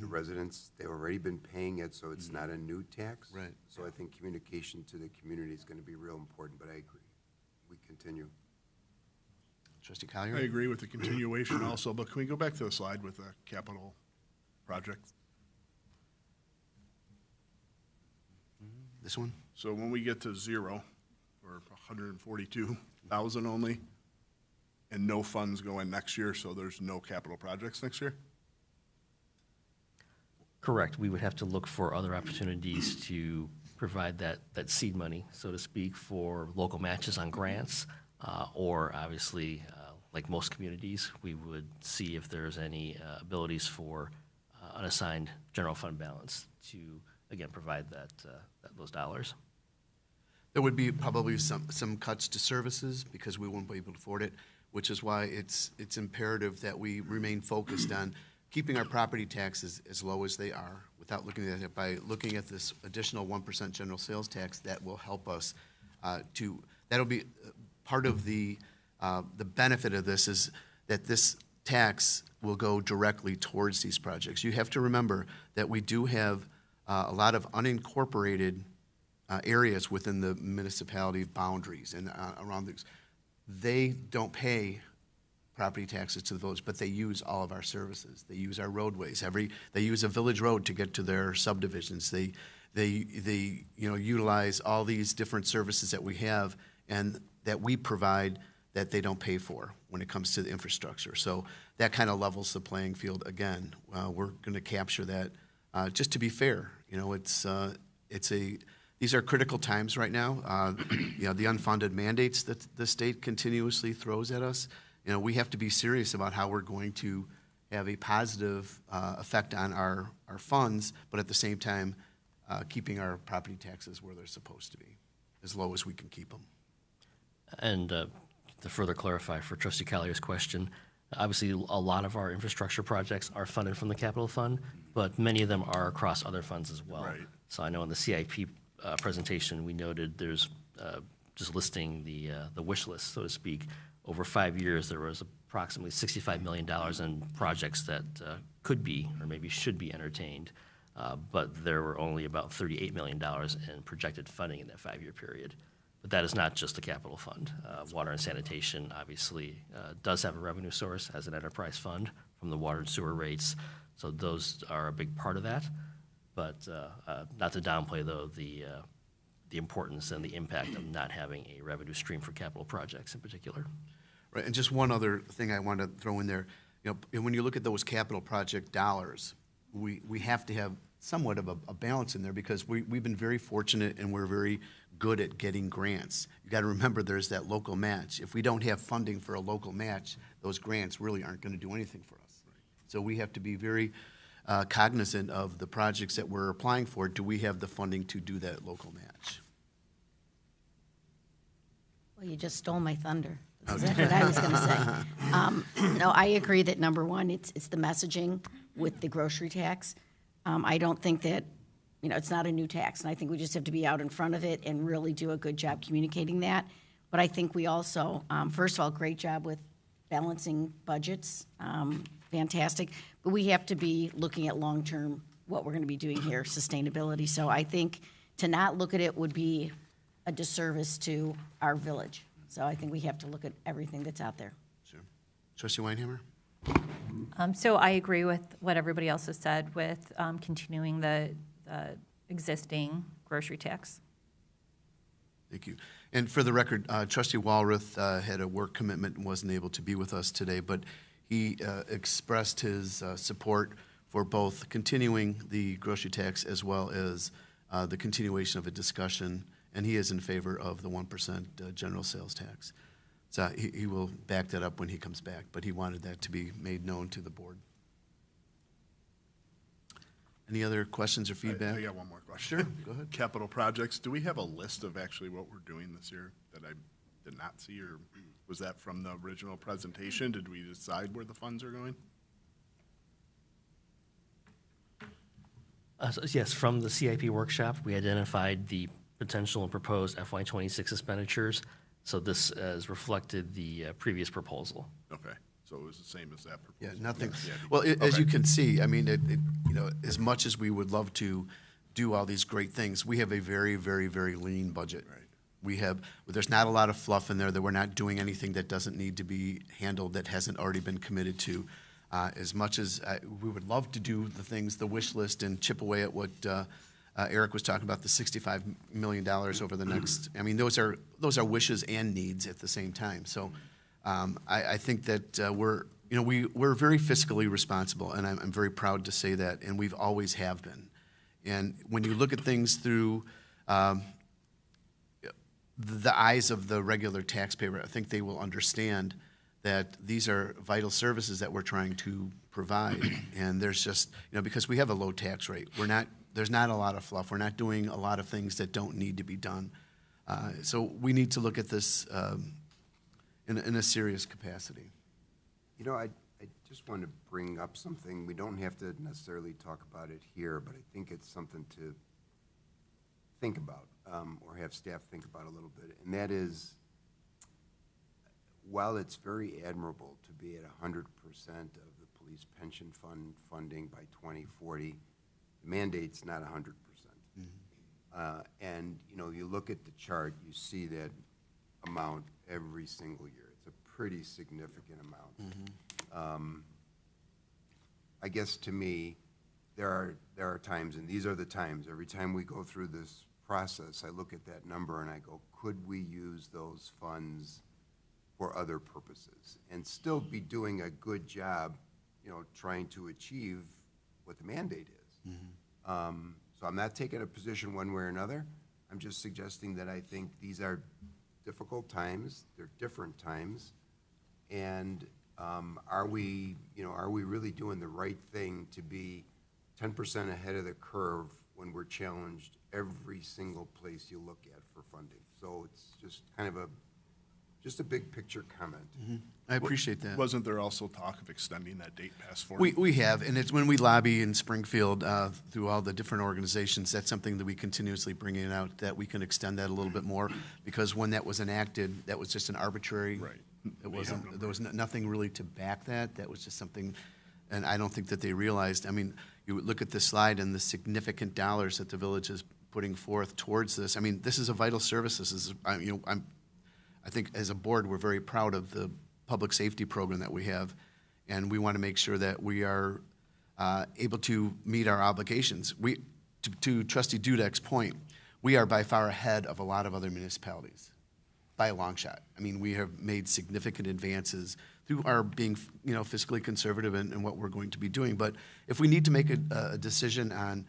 residents. They've already been paying it, so it's not a new tax. Right. So I think communication to the community is going to be real important, but I agree. We continue. Trustee Collier? I agree with the continuation also, but can we go back to the slide with the capital project? This one? So when we get to zero, or 142,000 only, and no funds go in next year, so there's no capital projects next year? Correct. We would have to look for other opportunities to provide that seed money, so to speak, for local matches on grants, or obviously, like most communities, we would see if there's any abilities for unassigned general fund balance to, again, provide those dollars. There would be probably some cuts to services because we won't be able to afford it, which is why it's imperative that we remain focused on keeping our property taxes as low as they are without looking at it. By looking at this additional 1% general sales tax, that will help us that'll be part of the benefit of this is that this tax will go directly towards these projects. You have to remember that we do have a lot of unincorporated areas within the municipality boundaries and around these. They don't pay property taxes to the village, but they use all of our services. They use our roadways. They use a village road to get to their subdivisions. They utilize all these different services that we have and that we provide that they don't pay for when it comes to the infrastructure. So that kind of levels the playing field again. We're going to capture that just to be fair. These are critical times right now. The unfunded mandates that the state continuously throws at us. We have to be serious about how we're going to have a positive effect on our funds, but at the same time, keeping our property taxes where they're supposed to be, as low as we can keep them. And to further clarify for Trustee Collier's question, obviously a lot of our infrastructure projects are funded from the capital fund, but many of them are across other funds as well. Right. So I know in the CIP presentation, we noted there's just listing the wish list, so to speak. Over 5 years, there was approximately $65 million in projects that could be or maybe should be entertained. but there were only about $38 million in projected funding in that 5-year period. But that is not just the capital fund. Water and sanitation obviously does have a revenue source as an enterprise fund from the water and sewer rates, so those are a big part of that. But not to downplay, though, the importance and the impact of not having a revenue stream for capital projects in particular. Right, and just one other thing I want to throw in there. You know, when you look at those capital project dollars, we have to have somewhat of a balance in there because we've been very fortunate and we're very good at getting grants. You got to remember there's that local match. If we don't have funding for a local match, those grants really aren't going to do anything for us. So we have to be very cognizant of the projects that we're applying for. Do we have the funding to do that local match? Well, you just stole my thunder. That's exactly what I was going to say. No, I agree that number one, it's the messaging with the grocery tax. I don't think that, it's not a new tax, and I think we just have to be out in front of it and really do a good job communicating that. But I think we also, first of all, great job with balancing budgets, fantastic. But we have to be looking at long-term what we're going to be doing here, sustainability. So I think to not look at it would be a disservice to our village. So I think we have to look at everything that's out there. Sure. Trustee Weinhammer? So I agree with what everybody else has said with continuing the existing grocery tax. Thank you. And for the record, Trustee Walrath had a work commitment and wasn't able to be with us today, but he expressed his support for both continuing the grocery tax as well as the continuation of a discussion, and he is in favor of the 1% general sales tax. So he will back that up when he comes back, but he wanted that to be made known to the board. Any other questions or feedback? I got one more question. Sure, go ahead. Capital projects, do we have a list of actually what we're doing this year that I did not see, or was that from the original presentation? Did we decide where the funds are going? Yes, from the CIP workshop, we identified the potential and proposed FY26 expenditures. So this has reflected the previous proposal. Okay, so it was the same as that Yeah, proposal? nothing. Yeah. Well, as Okay. you can see, I mean, as much as we would love to do all these great things, we have a very, very, very lean budget. Right. There's not a lot of fluff in there, that we're not doing anything that doesn't need to be handled, that hasn't already been committed to. As much as we would love to do the things, the wish list, and chip away at what Eric was talking about, the $65 million over the next, I mean, those are wishes and needs at the same time. So I think that we're very fiscally responsible, and I'm very proud to say that, and we've always have been. And when you look at things through the eyes of the regular taxpayer, I think they will understand that these are vital services that we're trying to provide. And there's just, because we have a low tax rate, there's not a lot of fluff. We're not doing a lot of things that don't need to be done. So we need to look at this in a serious capacity. I just want to bring up something. We don't have to necessarily talk about it here, but I think it's something to think about, or have staff think about a little bit. And that is, while it's very admirable to be at 100% of the police pension fund funding by 2040, the mandate's not 100%. And you look at the chart, you see that amount every single year. It's a pretty significant amount. I guess to me, there are times, and these are the times, every time we go through this process, I look at that number and I go, could we use those funds for other purposes and still be doing a good job, trying to achieve what the mandate is? So I'm not taking a position one way or another. I'm just suggesting that I think these are difficult times. They're different times. And are we really doing the right thing to be 10% ahead of the curve when we're challenged every single place you look at for funding? So it's just kind of a big picture comment. I appreciate that. Wasn't there also talk of extending that date past 40? We have, and it's when we lobby in Springfield through all the different organizations, that's something that we continuously bring it out, that we can extend that a little bit more, because when that was enacted, that was just an arbitrary. Right. It wasn't. There was nothing really to back that. That was just something. And I don't think that they realized, I mean, you would look at this slide and the significant dollars that the village is putting forth towards this. I mean, this is a vital service. This is, I think as a board, we're very proud of the public safety program that we have. And we want to make sure that we are able to meet our obligations. To Trustee Dudek's point, we are by far ahead of a lot of other municipalities, by a long shot. I mean, we have made significant advances through our being, fiscally conservative in what we're going to be doing. But if we need to make a decision on,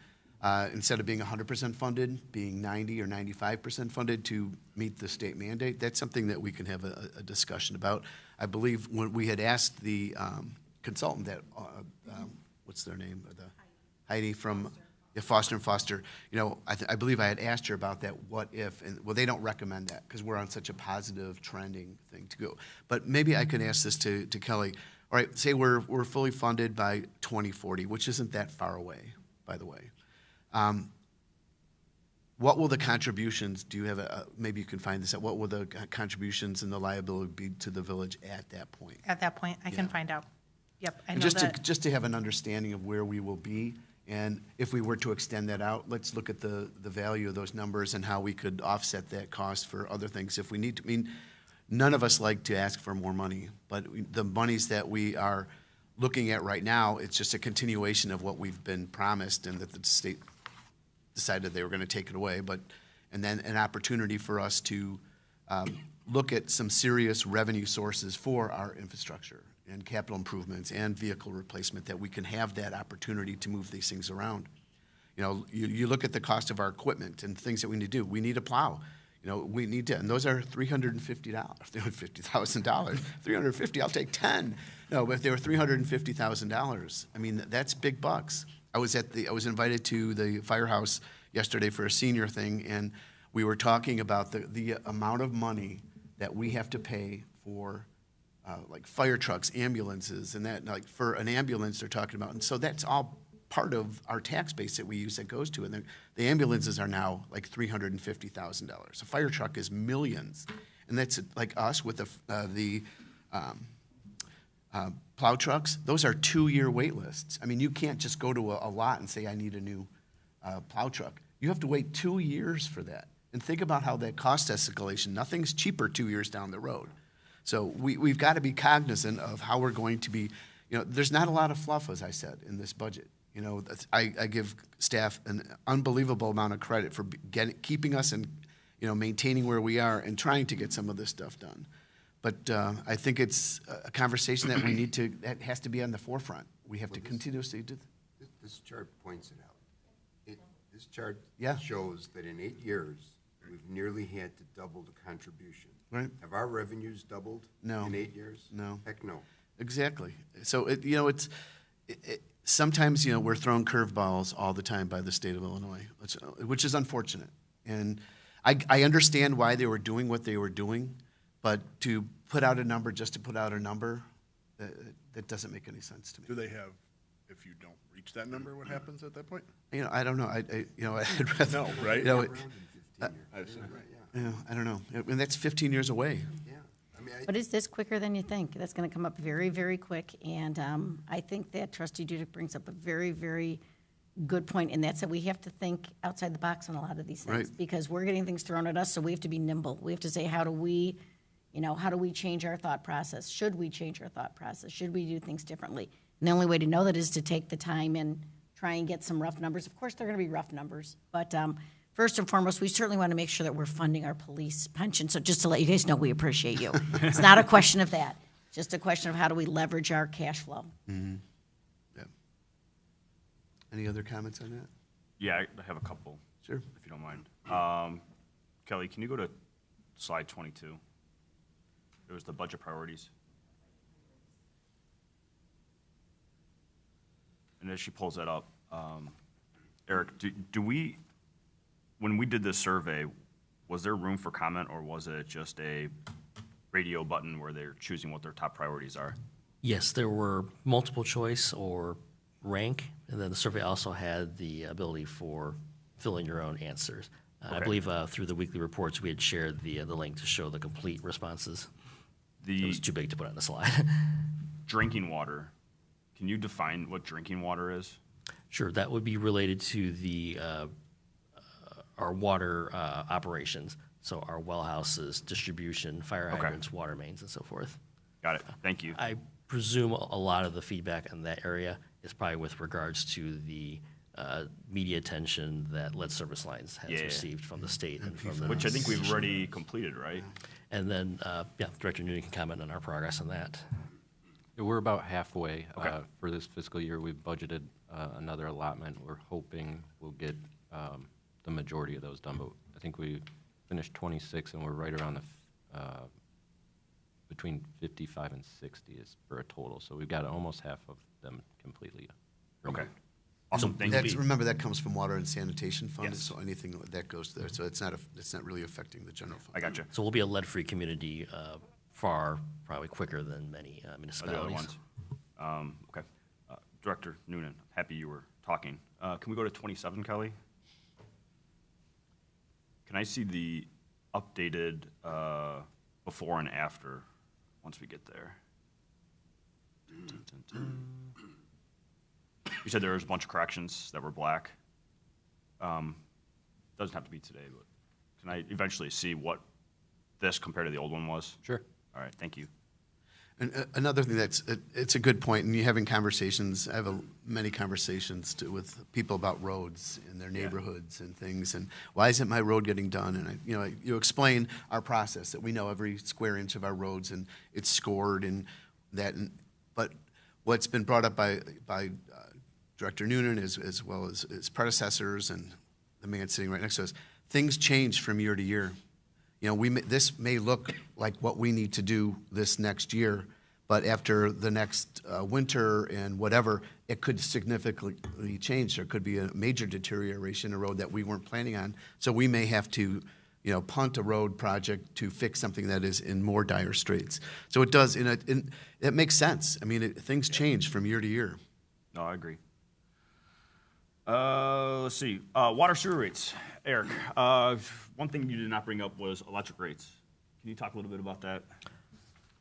instead of being 100% funded, being 90 or 95% funded to meet the state mandate, that's something that we can have a discussion about. I believe when we had asked the consultant that, what's their name? Heidi from Foster & Foster, I believe I had asked her about that, what if, and well, they don't recommend that because we're on such a positive trending thing to go. But maybe I could ask this to Kelly. All right, say we're fully funded by 2040, which isn't that far away, by the way. What will the contributions, do you have maybe you can find this out, what will the contributions and the liability be to the village at that point? At that point, I can find out. Yep, I know Just that. just to have an understanding of where we will be, and if we were to extend that out, let's look at the value of those numbers and how we could offset that cost for other things if we need to. I mean, none of us like to ask for more money, but the monies that we are looking at right now, it's just a continuation of what we've been promised and that the state decided they were going to take it away, and then an opportunity for us to look at some serious revenue sources for our infrastructure and capital improvements and vehicle replacement, that we can have that opportunity to move these things around. You look at the cost of our equipment and things that we need to do. We need a plow. We need to, and those are $350,000. $350, I'll take 10. No, but if they were $350,000, I mean, that's big bucks. I was invited to the firehouse yesterday for a senior thing, and we were talking about the amount of money that we have to pay for like fire trucks, ambulances, and that, like for an ambulance they're talking about. And so that's all part of our tax base that we use that goes to it. And the ambulances are now like $350,000. A fire truck is millions. And that's like us with the plow trucks. Those are 2-year wait lists. I mean, you can't just go to a lot and say, I need a new plow truck. You have to wait 2 years for that. And think about how that cost escalation, nothing's cheaper 2 years down the road. So we've got to be cognizant of how we're going to be, there's not a lot of fluff, as I said, in this budget. I give staff an unbelievable amount of credit for keeping us and, maintaining where we are and trying to get some of this stuff done. But I think it's a conversation that that has to be on the forefront. We have to continuously do. This chart points it out. This chart Yeah. shows that in 8 years, we've nearly had to double the contribution. Right. Have our revenues doubled No. in 8 years? No. Heck no. Exactly. So, sometimes, we're thrown curveballs all the time by the state of Illinois, which is unfortunate. And I understand why they were doing what they were doing, but to put out a number just to put out a number, that doesn't make any sense to me. Do they have, if you don't reach that number, what happens at that point? I don't know. I'd rather. No, right? Around in 15 years. Right, yeah. I don't know. And that's 15 years away. Yeah. I mean, But is this quicker than you think? That's going to come up very, very quick. And I think that Trustee Dudek brings up a very, very good point, and that's that we have to think outside the box on a lot of these things. Right. Because we're getting things thrown at us, so we have to be nimble. We have to say, how do we change our thought process? Should we change our thought process? Should we do things differently? And the only way to know that is to take the time and try and get some rough numbers. Of course, they're going to be rough numbers, but first and foremost, we certainly want to make sure that we're funding our police pension. So just to let you guys know, we appreciate you. It's not a question of that. Just a question of how do we leverage our cash flow. Mm-hmm. Yeah. Any other comments on that? Yeah, I have a couple. Sure. If you don't mind. Kelly, can you go to slide 22? It was the budget priorities. And as she pulls that up, Eric, do we, when we did this survey, was there room for comment, or was it just a radio button where they're choosing what their top priorities are? Yes, there were multiple choice or rank, and then the survey also had the ability for filling your own answers. I Okay. believe through the weekly reports, we had shared the link to show the complete responses. It The was too big to put on the slide. drinking water, can you define what drinking water is? Sure, that would be related to the, our water operations. So our well houses, distribution, fire Okay. hydrants, water mains, and so forth. Got it. Thank you. I presume a lot of the feedback in that area is probably with regards to the media attention that Lead Service Lines has Yeah. received from the state and from the. Which I think we've already completed, right? And then, yeah, Director Noonan can comment on our progress on that. Yeah, we're about halfway. Okay. For this fiscal year, we've budgeted another allotment. We're hoping we'll get the majority of those done, but I think we finished 26, and we're right around between 55 and 60 is for a total. So we've got almost half of them completely Okay. removed. Awesome. Thank That's, you. remember, that comes from water and sanitation fund, Yes. so anything that goes there, so it's not really affecting the general fund. I got you. So we'll be a lead-free community far, probably quicker than many The other municipalities. ones. Okay. Director Noonan, happy you were talking. Can we go to 27, Kelly? Can I see the updated before and after once we get there? You said there was a bunch of corrections that were black. Doesn't have to be today, but can I eventually see what this compared to the old one was? Sure. All right, thank you. And another thing it's a good point, and you're having conversations, I have many conversations with people about roads in their neighborhoods and things, and why isn't my road getting done? And you explain our process, that we know every square inch of our roads, and it's scored, and that, but what's been brought up by Director Noonan as well as his predecessors and the man sitting right next to us, things change from year to year. This may look like what we need to do this next year, but after the next winter and whatever, it could significantly change. There could be a major deterioration in a road that we weren't planning on. So we may have to, punt a road project to fix something that is in more dire straits. So it does, it makes sense. I mean, things change from year to year. No, I agree. Let's see. Water sewer rates. Eric, one thing you did not bring up was electric rates. Can you talk a little bit about that?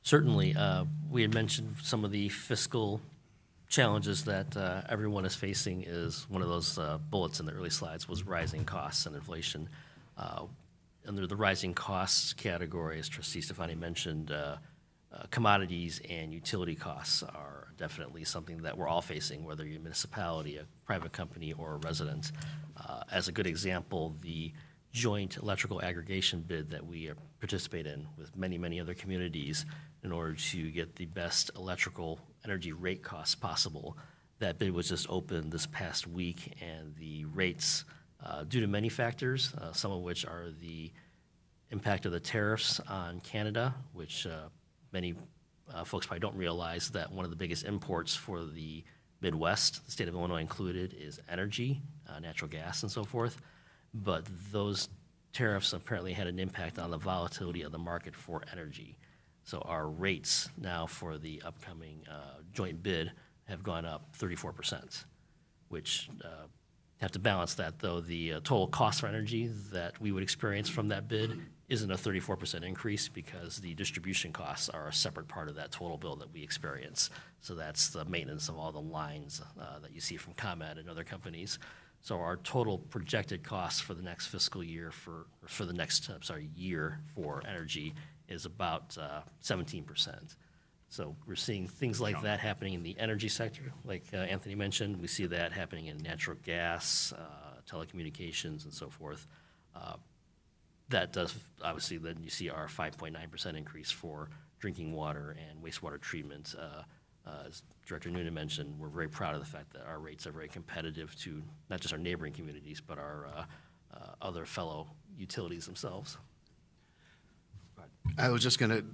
Certainly, we had mentioned some of the fiscal challenges that everyone is facing. Is one of those bullets in the early slides was rising costs and inflation. Under the rising costs category, as Trustee Stefani mentioned, commodities and utility costs are definitely something that we're all facing, whether you're a municipality, a private company, or a resident. As a good example, the joint electrical aggregation bid that we participate in with many, many other communities in order to get the best electrical energy rate costs possible. That bid was just opened this past week, and the rates, due to many factors, some of which are the impact of the tariffs on Canada, which many folks probably don't realize that one of the biggest imports for the Midwest, the state of Illinois included, is energy, natural gas and so forth. But those tariffs apparently had an impact on the volatility of the market for energy. So our rates now for the upcoming joint bid have gone up 34%, which have to balance that, though. The total cost for energy that we would experience from that bid isn't a 34% increase, because the distribution costs are a separate part of that total bill that we experience. So that's the maintenance of all the lines that you see from ComEd and other companies. So our total projected costs for the next fiscal year for the next year for energy is about 17%. So we're seeing things like that happening in the energy sector, like Anthony mentioned. We see that happening in natural gas, telecommunications, and so forth. That does, obviously, then you see our 5.9% increase for drinking water and wastewater treatment. As Director Noonan mentioned, we're very proud of the fact that our rates are very competitive to not just our neighboring communities, but our other fellow utilities themselves. I was just going to,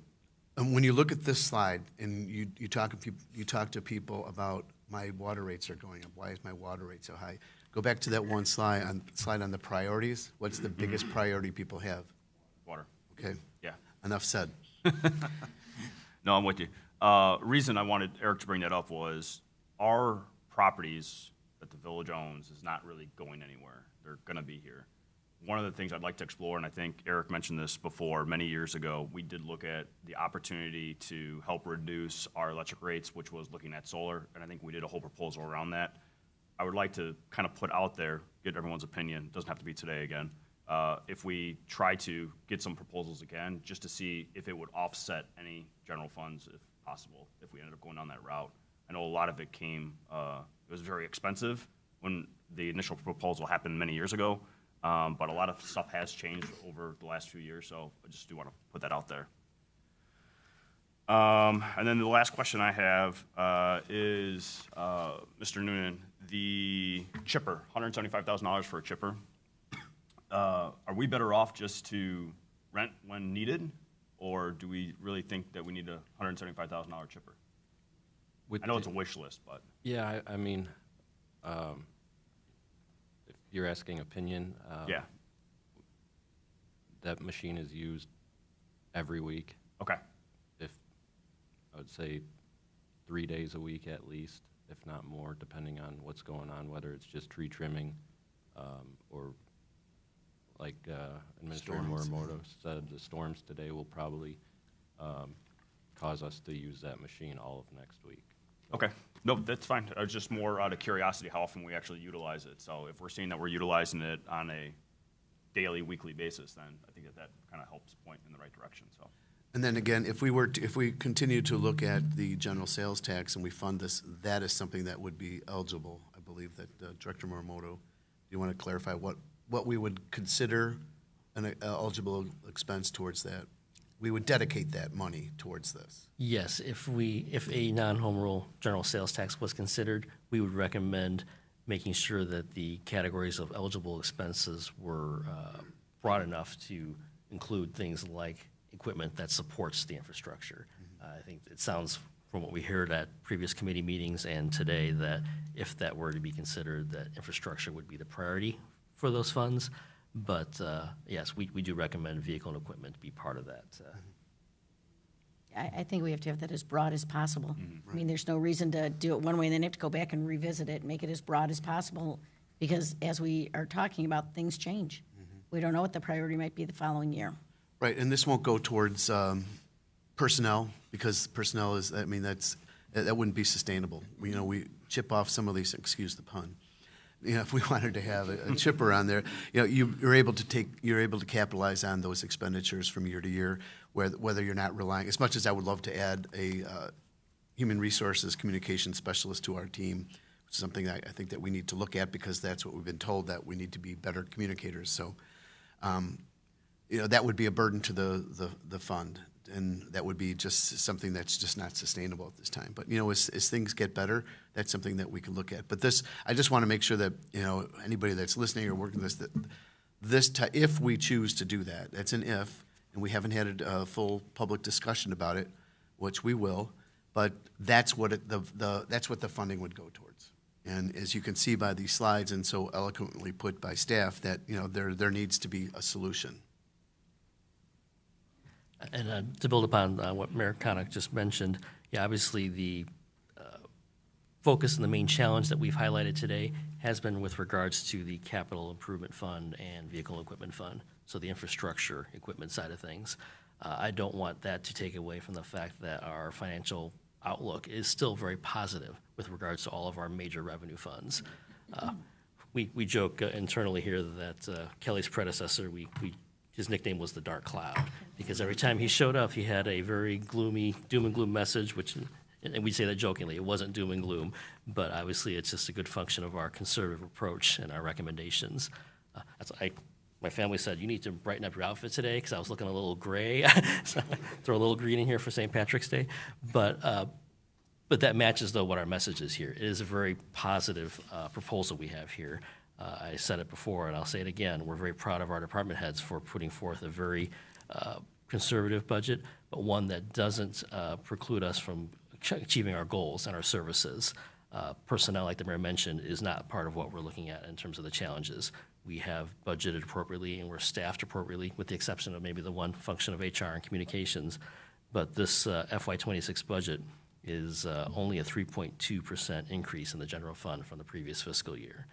when you look at this slide and you talk to people about my water rates are going up, why is my water rate so high? Go back to that one slide on the priorities. What's the biggest priority people have? Water. Okay, Yeah. enough said. No, I'm with you. Reason I wanted Eric to bring that up was our properties that the village owns is not really going anywhere. They're going to be here. one of the things I'd like to explore, and I think Eric mentioned this before, many years ago, we did look at the opportunity to help reduce our electric rates, which was looking at solar, and I think we did a whole proposal around that. I would like to kind of put out there, get everyone's opinion, doesn't have to be today again, if we try to get some proposals again, just to see if it would offset any general funds, if possible, if we ended up going down that route. I know a lot of it came, it was very expensive when the initial proposal happened many years ago, but a lot of stuff has changed over the last few years, so I just do want to put that out there. And then the last question I have is, Mr. Noonan, the chipper, $175,000 for a chipper. Are we better off just to rent when needed, or do we really think that we need a $175,000 chipper? I know it's a wish list, but. Yeah, I mean, if you're asking opinion, Yeah, that machine is used every week. okay, If, I would say 3 days a week at least, if not more, depending on what's going on, whether it's just tree trimming, or like Administrator Storms. Morimoto said, the storms today will probably cause us to use that machine all of next week. okay. No, that's fine. I was just more out of curiosity how often we actually utilize it. So if we're seeing that we're utilizing it on a daily, weekly basis, then I think that kind of helps point in the right direction, so. And then again, if we continue to look at the general sales tax and we fund this, that is something that would be eligible. I believe that Director Morimoto, do you want to clarify what we would consider an eligible expense towards that? We would dedicate that money towards this. Yes, if a non-home rule general sales tax was considered, we would recommend making sure that the categories of eligible expenses were broad enough to include things like equipment that supports the infrastructure. I think it sounds from what we heard at previous committee meetings and today that if that were to be considered, that infrastructure would be the priority for those funds. But yes, we do recommend vehicle and equipment be part of that. I think we have to have that as broad as possible. I mean, there's no reason to do it one way and then have to go back and revisit it, make it as broad as possible, because as we are talking about, things change. We don't know what the priority might be the following year. Right, and this won't go towards personnel, because personnel is, I mean, that wouldn't be sustainable. We chip off some of these, excuse the pun. If we wanted to have a chipper on there, you're able to capitalize on those expenditures from year to year, whether you're not relying, as much as I would love to add a human resources communication specialist to our team, which is something that I think that we need to look at, because that's what we've been told, that we need to be better communicators. So, that would be a burden to the fund, and that would be just something that's just not sustainable at this time. But, as things get better, that's something that we can look at. But I just want to make sure that, anybody that's listening or working this, if we choose to do that, that's an if, and we haven't had a full public discussion about it, which we will, but that's what that's what the funding would go towards. And as you can see by these slides, and so eloquently put by staff, that, there needs to be a solution. And to build upon what Mayor Connick just mentioned, obviously the focus and the main challenge that we've highlighted today has been with regards to the capital improvement fund and vehicle equipment fund, so the infrastructure equipment side of things. I don't want that to take away from the fact that our financial outlook is still very positive with regards to all of our major revenue funds. We joke internally here that Kelly's predecessor, his nickname was the Dark Cloud, because every time he showed up, he had a very gloomy, doom and gloom message, and we say that jokingly, it wasn't doom and gloom, but obviously it's just a good function of our conservative approach and our recommendations. My family said, you need to brighten up your outfit today, because I was looking a little gray. So throw a little green in here for St. Patrick's Day. But that matches, though, what our message is here. It is a very positive proposal we have here. I said it before, and I'll say it again. We're very proud of our department heads for putting forth a very conservative budget, but one that doesn't preclude us from achieving our goals and our services. Personnel, like the mayor mentioned, is not part of what we're looking at in terms of the challenges. We have budgeted appropriately and we're staffed appropriately, with the exception of maybe the one function of HR and communications. But this FY26 budget is only a 3.2% increase in the general fund from the previous fiscal year.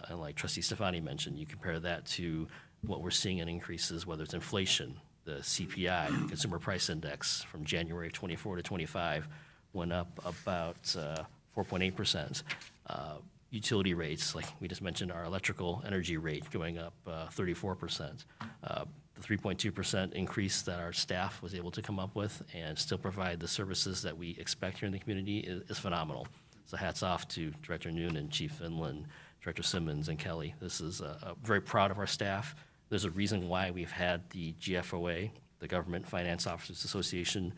And like Trustee Stefani mentioned, you compare that to what we're seeing in increases, whether it's inflation, the CPI, Consumer Price Index, from January of 24 to 25, went up about 4.8%. Utility rates, like we just mentioned, our electrical energy rate going up 34%. The 3.2% increase that our staff was able to come up with and still provide the services that we expect here in the community is phenomenal. So hats off to Director Noonan, Chief Finland, Director Simmons, and Kelly. This is very proud of our staff. There's a reason why we've had the GFOA, the Government Finance Officers Association,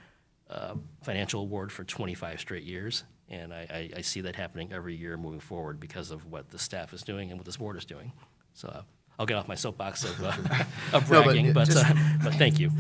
financial award for 25 straight years. And I see that happening every year moving forward because of what the staff is doing and what this board is doing. So I'll get off my soapbox of bragging, but thank you.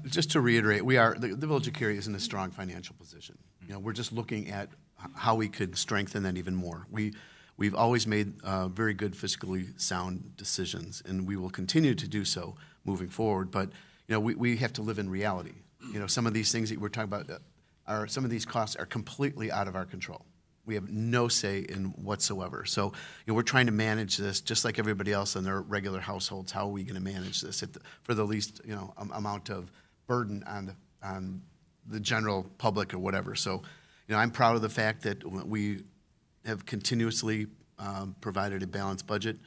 Just to reiterate, the Village of Cary is in a strong financial position. You know, we're just looking at how we could strengthen that even more. We've always made very good fiscally sound decisions, and we will continue to do so moving forward. But you know, we have to live in reality. You know, some of these things that we're talking about some of these costs are completely out of our control. We have no say in whatsoever. So, you know, we're trying to manage this just like everybody else in their regular households. How are we going to manage this for the least, you know, amount of burden on the general public or whatever? So, you know, I'm proud of the fact that we have continuously provided a balanced budget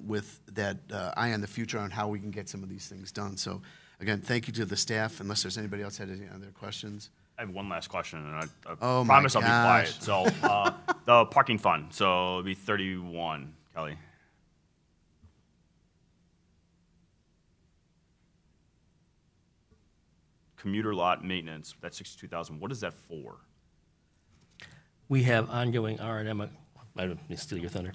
with that eye on the future on how we can get some of these things done. So, again, thank you to the staff. Unless there's anybody else had any other questions. I have one last question, and I Oh my promise I'll be quiet. gosh. So, the parking fund, so it'll be 31, Kelly. Commuter lot maintenance, that's 62,000. What is that for? We have ongoing R&M. I don't mean to steal your thunder.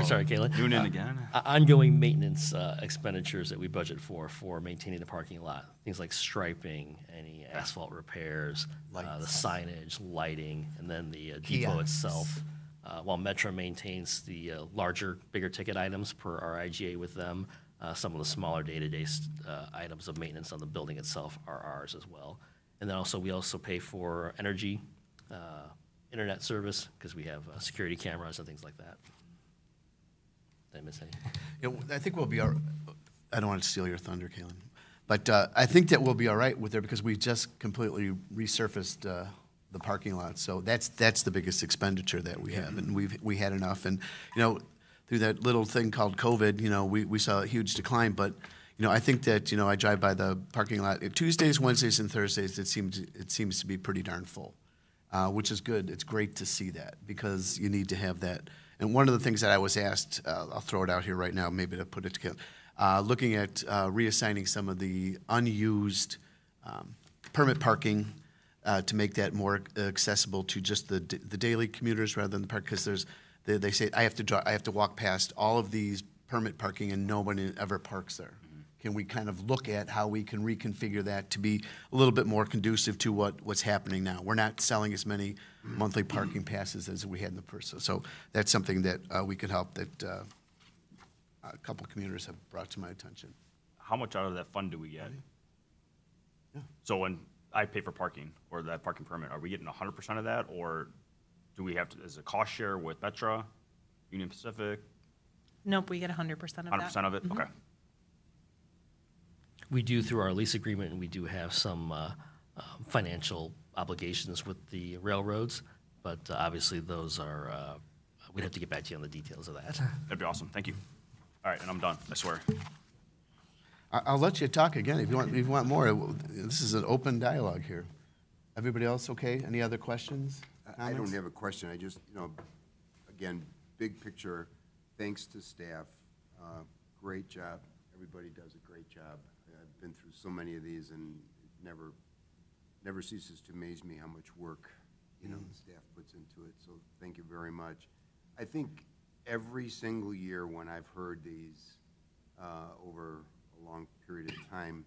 Sorry, Kayla. Noonan again? Ongoing maintenance expenditures that we budget for maintaining the parking lot. Things like striping, any asphalt repairs, the signage, lighting, and then the depot itself. While Metro maintains the larger, bigger ticket items per our IGA with them, some of the smaller day-to-day items of maintenance on the building itself are ours as well. And then we also pay for energy, internet service, because we have security cameras and things like that. Did I miss any? You know, I think we'll be I don't want to steal your thunder, Kaylin, but I think that we'll be all right with there because we just completely resurfaced the parking lot. So that's the biggest expenditure that we have, and we had enough. And you know, through that little thing called COVID, you know, we saw a huge decline. But you know, I think that, you know, I drive by the parking lot Tuesdays, Wednesdays, and Thursdays. It seems to be pretty darn full. Which is good. It's great to see that because you need to have that. And one of the things that I was asked, I'll throw it out here right now, maybe to put it together, looking at reassigning some of the unused permit parking to make that more accessible to just the daily commuters rather than the park, because they say I have to walk past all of these permit parking and nobody ever parks there. Can we kind of look at how we can reconfigure that to be a little bit more conducive to what's happening now? We're not selling as many monthly parking passes as we had in the first. So that's something that we could help that a couple commuters have brought to my attention. How much out of that fund do we get? Yeah. So when I pay for parking or that parking permit, are we getting 100% of that, or do we have to, is it a cost share with Metra, Union Pacific? Nope, we get 100% of that. 100% of it? Okay. We do through our lease agreement, and we do have some financial obligations with the railroads, but obviously those are, we'd have to get back to you on the details of that. That'd be awesome. Thank you. All right, and I'm done, I swear. I'll let you talk again if you want more. This is an open dialogue here. Everybody else okay? Any other questions? I don't comments? have a question. I just, you know, again, big picture, thanks to staff, great job. Everybody does a great job. I've been through so many of these, and it never ceases to amaze me how much work, you know, the staff puts into it. So thank you very much. I think every single year when I've heard these over a long period of time,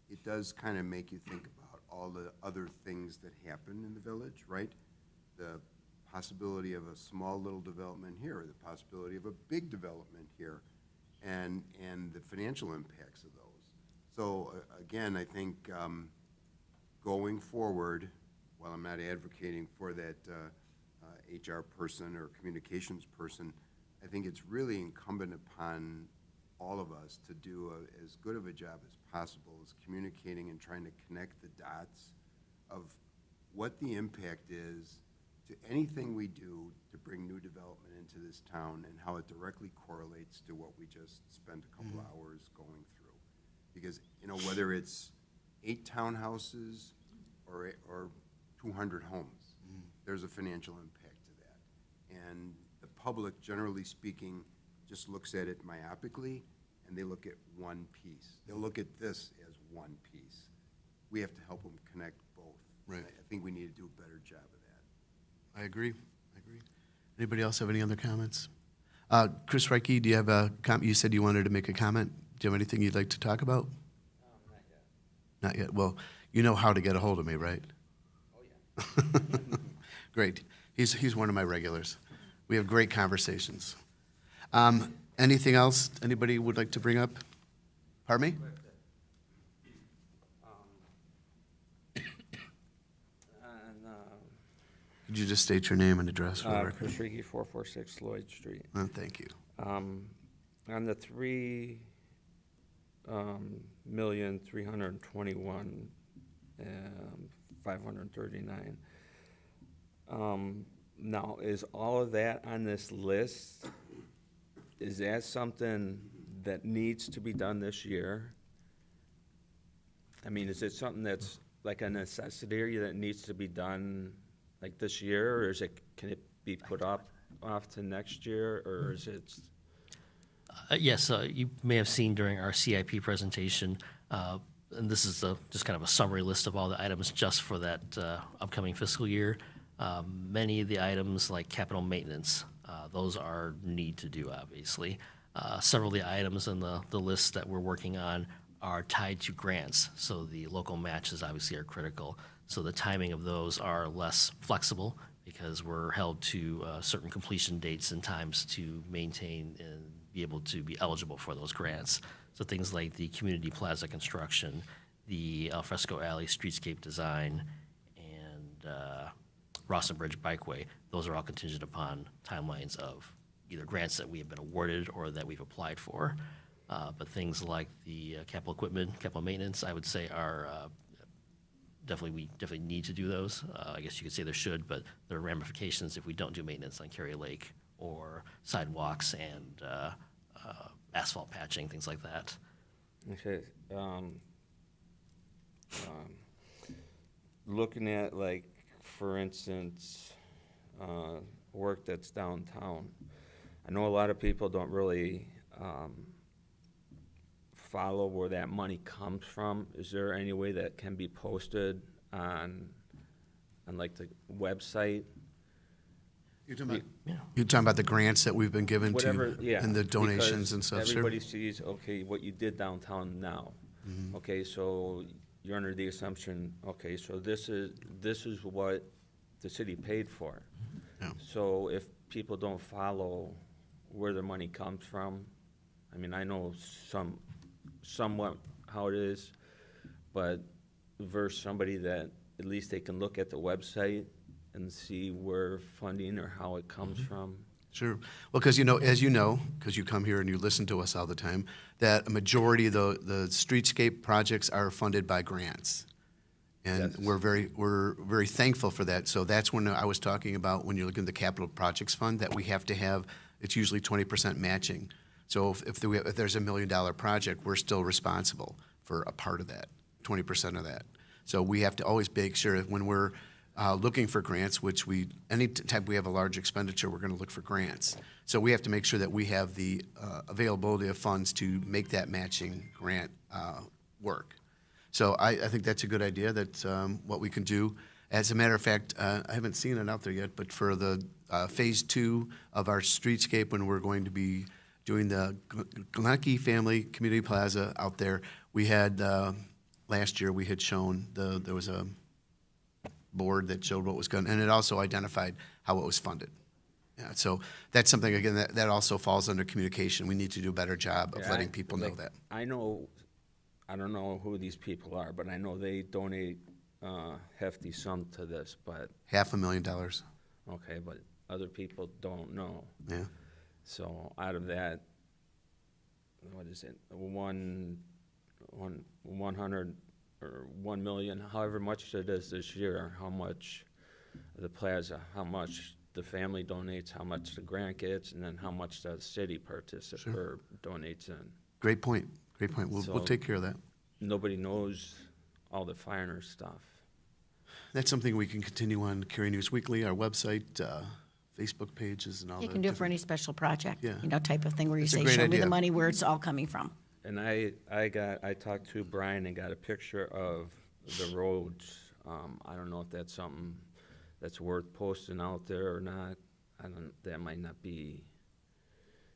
it does kind of make you think about all the other things that happen in the village, right? The possibility of a small little development here, the possibility of a big development here, and the financial impacts of those. So again, I think going forward, while I'm not advocating for that HR person or communications person, I think it's really incumbent upon all of us to do as good of a job as possible as communicating and trying to connect the dots of what the impact is to anything we do to bring new development into this town and how it directly correlates to what we just spent a couple hours going through. Because, you know, whether it's 8 townhouses or 200 homes, there's a financial impact to that. And the public, generally speaking, just looks at it myopically, and they look at one piece. They'll look at this as one piece. We have to help them connect both. Right. I think we need to do a better job of that. I agree. Anybody else have any other comments? Chris Reike, do you have a comment? You said you wanted to make a comment. Do you have anything you'd like to talk about? Not yet. Well, you know how to get a hold of me, right? Oh, yeah. Great. He's one of my regulars. We have great conversations. Anything else anybody would like to bring up? Pardon me? Could you just state your name and address for the record? Chris Reiki, 446 Lloyd Street. Thank you. On the 3,321,539. Now, is all of that on this list? Is that something that needs to be done this year? I mean, is it something that's like a necessity that needs to be done like this year, or can it be put off to next year, or is it? Yes, you may have seen during our CIP presentation, and this is just kind of a summary list of all the items just for that upcoming fiscal year. Many of the items like capital maintenance, those are need to do, obviously. Several of the items in the list that we're working on are tied to grants, so the local matches obviously are critical. So the timing of those are less flexible because we're held to certain completion dates and times to maintain and be able to be eligible for those grants. So things like the community plaza construction, the Alfresco Alley streetscape design, and Rawson Bridge Bikeway, those are all contingent upon timelines of either grants that we have been awarded or that we've applied for. But things like the capital equipment, capital maintenance, I would say are we definitely need to do those. I guess you could say there should, but there are ramifications if we don't do maintenance on Cary Lake or sidewalks and asphalt patching, things like that. Okay. Looking at, like, for instance, work that's downtown, I know a lot of people don't really follow where that money comes from. Is there any way that can be posted on like the website? You're talking about the grants that we've been given Whatever, to, yeah. and the donations because and stuff. Everybody sees, okay, what you did downtown now. Mm-hmm. Okay, so you're under the assumption, okay, so this is what the city paid for. Yeah. So if people don't follow where their money comes from, I mean, I know somewhat how it is, but versus somebody that at least they can look at the website and see where funding or how it comes from. Sure. Well, because as you know, because you come here and you listen to us all the time, that a majority of the streetscape projects are funded by grants, and Yes. we're very thankful for that. So that's when I was talking about when you're looking at the capital projects fund that we have to have. It's usually 20% matching. So if there's $1 million project, we're still responsible for a part of that, 20% of that. So we have to always make sure that when we're looking for grants, which any time we have a large expenditure, we're going to look for grants. So we have to make sure that we have the availability of funds to make that matching grant work. So I think that's a good idea. That's what we can do. As a matter of fact, I haven't seen it out there yet, but for the phase 2 of our streetscape, when we're going to be doing the Glenke Family Community Plaza out there, we had last year we had shown there was a board that showed what was going, and it also identified how it was funded. Yeah, so that's something, again, that also falls under communication. We need to do a better job of Yeah, letting people know that. I don't know who these people are, but I know they donate hefty sum to this, but, $500,000. okay, but other people don't know. Yeah. So out of that what is it, 100 or 1 million, however much it is this year, how much the plaza, how much the family donates, how much the grant gets, and then how much the city participates or donates in. Great point, great point. We'll So- take care of that. Nobody knows all the finer stuff. That's something we can continue on Cary News Weekly, our website, Facebook pages and all that. You can do it for any special project, Yeah. you know, type of thing where you It's a say, great show me idea. the money where it's all coming from. And I talked to Brian and got a picture of the roads. I don't know if that's something that's worth posting out there or not. That might not be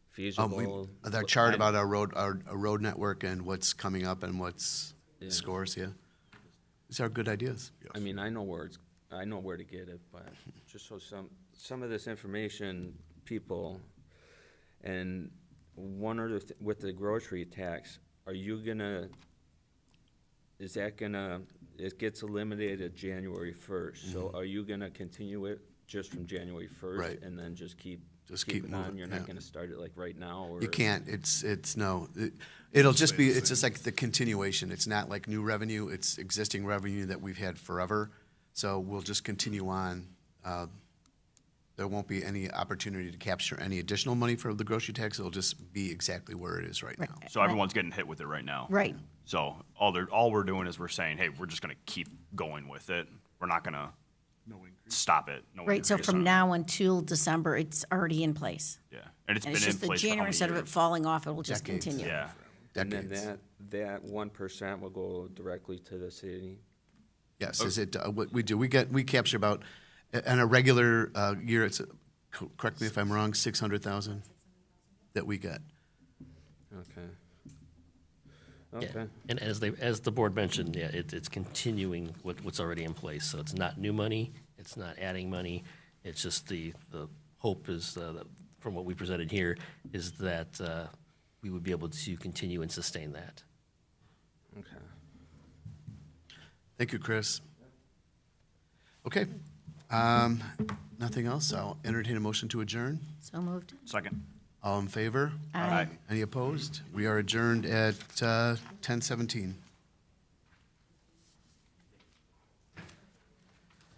feasible. Our chart about our road network and what's coming up and what's Yeah. scores, yeah. These are good ideas. I mean, I know where to get it, but just so some of this information, people, and one other, with the grocery tax, it gets eliminated January 1st, so are you gonna continue it just from January 1st? Right. And then just keep keep it on? moving, You're yeah. not gonna start it like right now, or? You can't, it'll just be, it's just like the continuation. It's not like new revenue, it's existing revenue that we've had forever. So we'll just continue on. There won't be any opportunity to capture any additional money for the grocery tax. It'll just be exactly where it is right now. So everyone's getting hit with it right now. Right. So all we're doing is we're saying, hey, we're just gonna keep going with it. We're not gonna stop it. No Right, so increase from on it. now until December, it's already in place. Yeah, and it's And been it's in just the place for how January, many instead of it years? falling off, it will just Decades. continue. Yeah, And then Decades. that 1% will go directly to the city? Yes, is it, what we do, we capture about, in a regular year, it's, correct me if I'm wrong, 600,000 that we get. Okay. Yeah. Okay. And as the board mentioned, yeah, it's continuing what's already in place. So it's not new money, it's not adding money. It's just the hope is, that from what we presented here, is that we would be able to continue and sustain that. Okay. Thank you, Chris. Okay, nothing else. I'll entertain a motion to adjourn. So moved. second. All in favor? Aye. Any opposed? We are adjourned at 10:17.